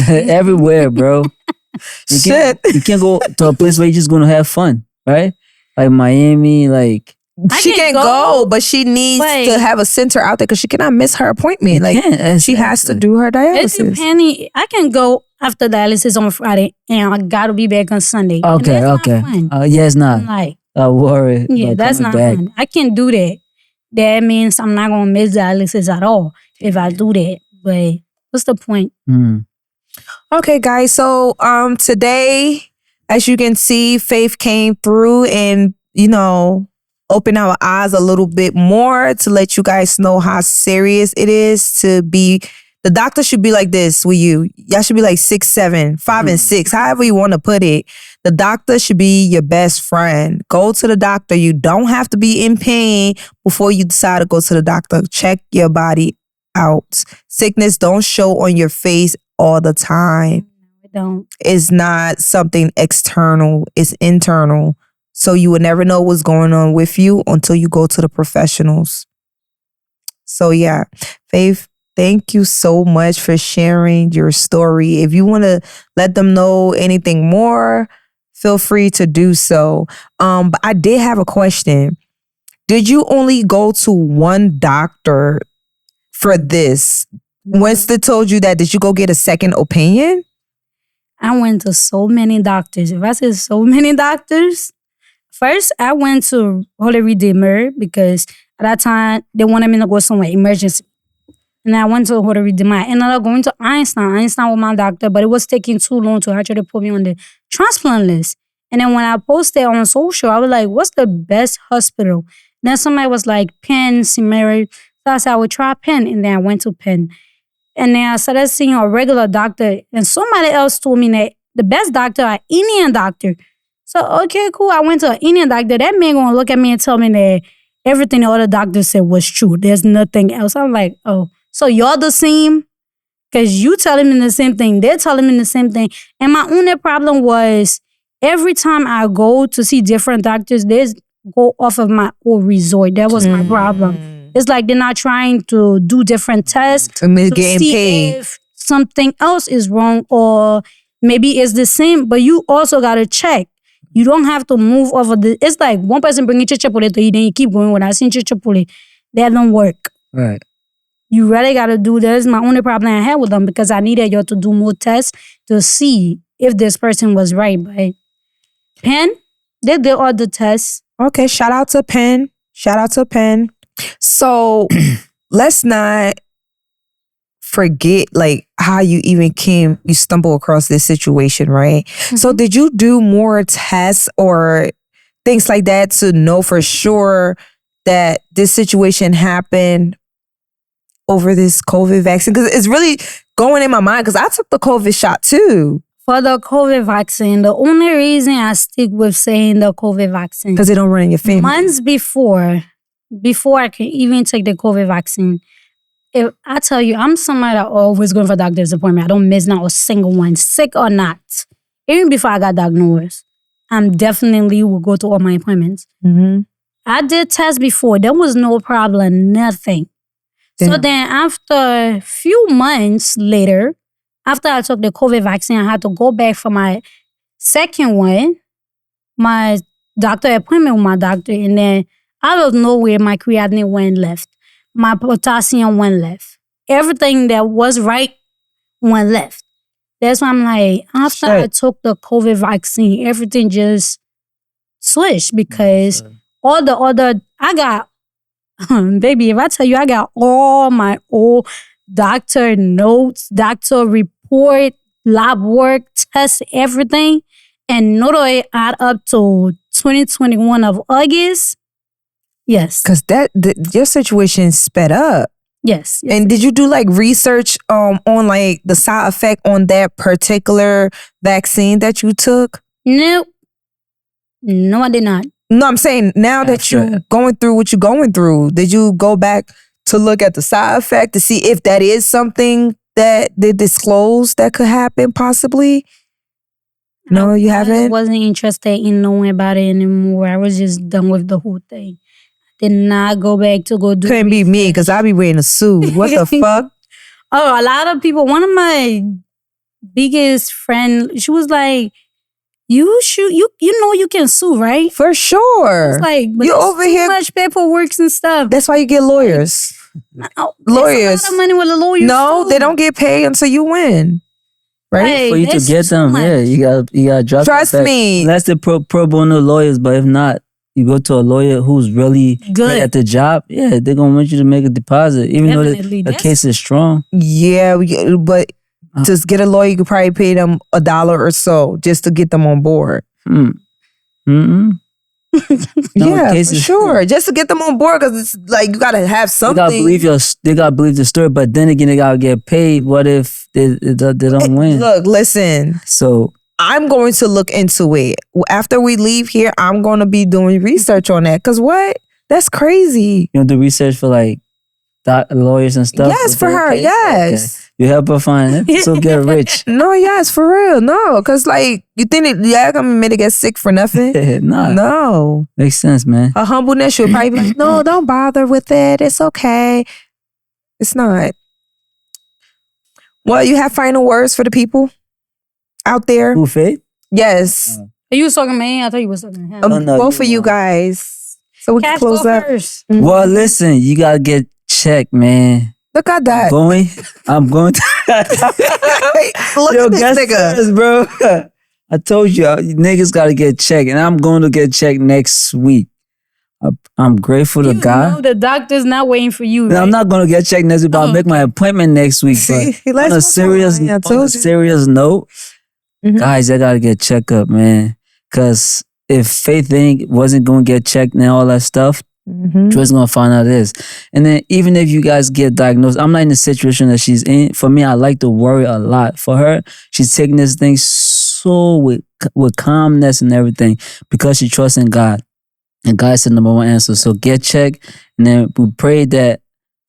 Everywhere, bro. Shit. You can't go to a place where you're just gonna have fun, right? Like Miami, like She can't go, but she needs to have a center out there because she cannot miss her appointment. Like she has to do her dialysis. I can go after dialysis on Friday and I gotta be back on Sunday. Okay, and that's okay. Not fun. Yeah, it's not. I'm like, worry. yeah, about that's coming not back. fun. I can do that. That means I'm not gonna miss dialysis at all if I do that. But what's the point? Okay, guys. So today, as you can see, Faith came through and, open our eyes a little bit more to let you guys know how serious it is to be. The doctor should be like this with you. Y'all should be like 6, 7, 5, and 6, however you want to put it. The doctor should be your best friend. Go to the doctor. You don't have to be in pain before you decide to go to the doctor. Check your body out. Sickness don't show on your face all the time. I don't. It's not something external. It's internal. So you would never know what's going on with you until you go to the professionals. So yeah, Faith, thank you so much for sharing your story. If you want to let them know anything more, feel free to do so. But I did have a question. Did you only go to one doctor for this? Once they told you that, did you go get a second opinion? I went to so many doctors. If I say so many doctors, first I went to Holy Redeemer because at that time they wanted me to go somewhere emergency. And I went to Holy Redeemer. I ended up going to Einstein was my doctor, but it was taking too long to actually put me on the transplant list. And then when I posted on social, I was like, what's the best hospital? And then somebody was like, Penn, Simeri. So I said, I would try Penn. And then I went to Penn. And then I started seeing a regular doctor. And somebody else told me that the best doctor, an Indian doctor. So, okay, cool. I went to an Indian doctor. That man gonna look at me and tell me that everything the other doctors said was true. There's nothing else. I'm like, oh, so y'all the same? Because you telling me the same thing. They're telling me the same thing. And my only problem was every time I go to see different doctors, they go off of my old resort. That was my problem. It's like they're not trying to do different tests to see if something else is wrong or maybe it's the same, but you also got to check. You don't have to move over the... It's like one person bringing chichapule to you, then you keep going without seeing chichapule. That don't work. Right. You really got to do this. My only problem I had with them because I needed y'all to do more tests to see if this person was right. But Penn, they did all the tests. Okay, shout out to Penn. Shout out to Penn. So let's not forget like how you stumble across this situation, right? Mm-hmm. So did you do more tests or things like that to know for sure that this situation happened over this COVID vaccine? Because it's really going in my mind because I took the COVID shot too. For the COVID vaccine, the only reason I stick with saying the COVID vaccine because they don't run in your family. Months before I can even take the COVID vaccine, if I tell you, I'm somebody that always going for doctor's appointment. I don't miss not a single one, sick or not. Even before I got diagnosed, I'm definitely will go to all my appointments. Mm-hmm. I did test before. There was no problem, nothing. So Damn. then after a few months later, after I took the COVID vaccine, I had to go back for my second one, my doctor appointment with my doctor, and then out of nowhere, my creatinine went left. My potassium went left. Everything that was right went left. That's why I'm like, after I took the COVID vaccine, everything just switched because all the other, I got, baby, if I tell you, I got all my old doctor notes, doctor report, lab work, tests, everything. And notary add up to 2021 of August. Yes. Because your situation sped up. Yes. And did you do like research on like the side effect on that particular vaccine that you took? No. No, I did not. No, I'm saying now that you're going through what you're going through, did you go back to look at the side effect to see if that is something that they disclosed that could happen possibly? No, you haven't? I wasn't interested in knowing about it anymore. I was just done with the whole thing. Did not go back to go do Couldn't be me because I'll be wearing a suit. What the fuck? Oh, a lot of people. One of my biggest friend, she was like, you know you can sue, right? For sure. It's like, but you over here. Too much paperwork and stuff. That's why you get lawyers. Lawyers. A lot of money with the lawyers. No, too. they don't get paid until you win. Right? Hey, For you to get them, much. yeah, you gotta drop. Trust me. Unless they're pro bono lawyers, but if not, you go to a lawyer who's really good at the job. Yeah, they're gonna want you to make a deposit, even Definitely. though the case is strong. Yeah, but to get a lawyer, you could probably pay them $1 or so just to get them on board. Yeah, for sure. Just to get them on board, because it's like you gotta have something. They gotta believe the story, but then again, they gotta get paid. What if they don't win? Look, listen. So I'm going to look into it. After we leave here, I'm going to be doing research on that. Because what? That's crazy. You do research for like lawyers and stuff? Yes, for her. Yes. Okay. You help her find it. So get rich. No, yes, for real. No, because like, you think that gonna make it get sick for nothing? Nah. No. Makes sense, man. Her humbleness, she'll probably be like, no, don't bother with it. It's okay. It's not. Well, you have final words for the people out there? Who, Faith? Yes. Are you talking to me? I thought you was talking to him. No, both of you guys. So we can close up. First. Mhm. Well, listen, you gotta get checked, man. Look at that. I'm going to. Look Yo, at this guess nigga. first, bro. I told you, niggas gotta get checked, and I'm going to get checked next week. I'm grateful to God. Know the doctor's not waiting for you. No, Right? I'm not gonna get checked next week, but I'll make my appointment next week. See, But on a serious note, guys, I gotta get checked up, man. Cause if Faith wasn't gonna get checked and all that stuff, Joy's gonna find out this. And then even if you guys get diagnosed, I'm not in the situation that she's in. For me, I like to worry a lot. For her, she's taking this thing so with calmness and everything because she trusts in God. And God's the number one answer. So get checked. And then we pray that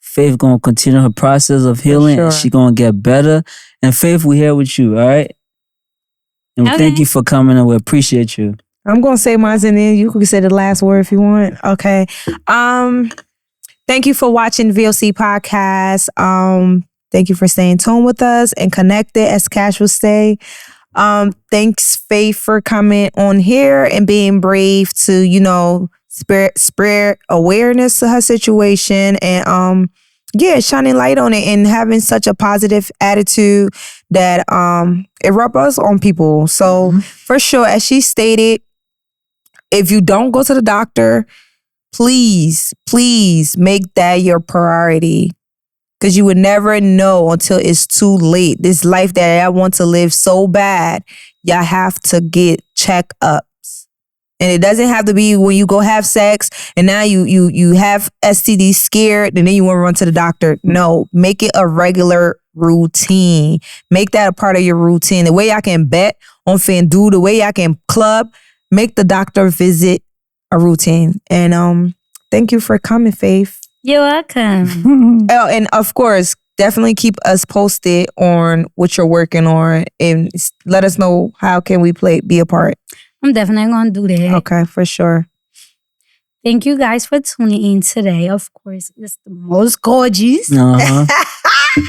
Faith gonna continue her process of healing. Sure. And she gonna get better. And Faith, we're here with you, all right? And we thank you for coming and we appreciate you. I'm gonna say mine and then you can say the last word if you want. Okay. Thank you for watching V.O.C. podcast. Thank you for staying tuned with us and connected, as Cash will say. Thanks, Faith, for coming on here and being brave to, spread awareness to her situation and shining light on it and having such a positive attitude that it rubs us on people. So for sure, as she stated, if you don't go to the doctor, please make that your priority. Because you would never know until it's too late. This life that I want to live so bad, y'all have to get checkups. And it doesn't have to be when you go have sex and now you have STD scared and then you want to run to the doctor. No, make it a regular routine. Make that a part of your routine. The way I can bet on FanDuel, the way I can club, make the doctor visit a routine. And thank you for coming, Faith. You're welcome. Oh, and of course, definitely keep us posted on what you're working on and let us know how can we be a part. I'm definitely going to do that. Okay, for sure. Thank you guys for tuning in today. Of course, it's the most gorgeous. Uh-huh.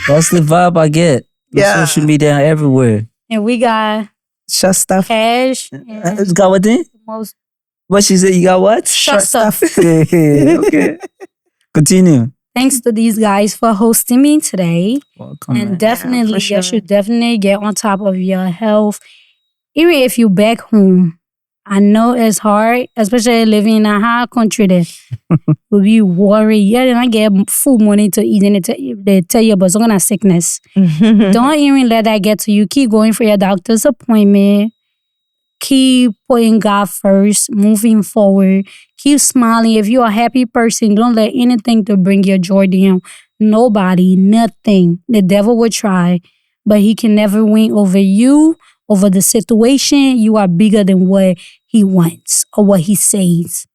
That's the vibe I get. On Yeah. social media everywhere. And we got Shut stuff. Cash. You And got what then? the most What she said? You got what? short stuff. Okay. Continue. Thanks to these guys for hosting me today. Welcome. And man. definitely, for sure. you should definitely get on top of your health. Even if you back home, I know it's hard, especially living in a high country that will be worried. Yeah, then I get food money to eat and they tell you about some kind of sickness. Don't even let that get to you. Keep going for your doctor's appointment. Keep putting God first, moving forward. Keep smiling. If you're a happy person, don't let anything to bring your joy down. Nobody, nothing. The devil will try, but he can never win over you, over the situation. You are bigger than what he wants or what he says.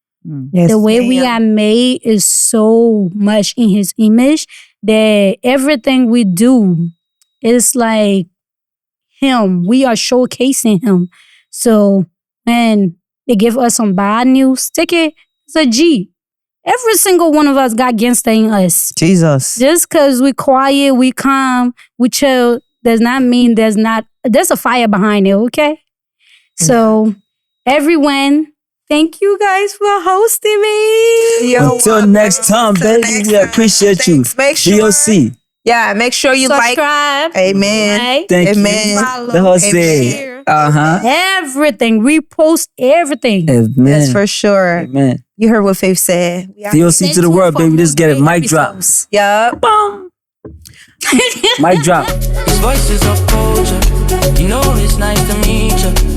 Yes, The way we ma'am. are made is so much in his image that everything we do is like him. We are showcasing him. So when they give us some bad news, take it as a G. Every single one of us got gangster in us. Jesus. Just because we quiet, we calm, we chill, does not mean there's a fire behind it, okay? So everyone, thank you guys for hosting me. Yo, Until next time, baby, we appreciate you. Thanks. Make sure, V.O.C. yeah, make sure you Subscribe. like. Amen. Right? Thank Amen. you. Follow. The whole Amen. say. Uh-huh. Everything. Repost everything. Amen. That's for sure. Amen. You heard what Faith said. We out V.O.C. Stay to the tuned world, for baby. more Just get it. great Mic drop. episodes. here. Yup. Boom. Mic drop. These voices of culture, you know it's nice to meet you.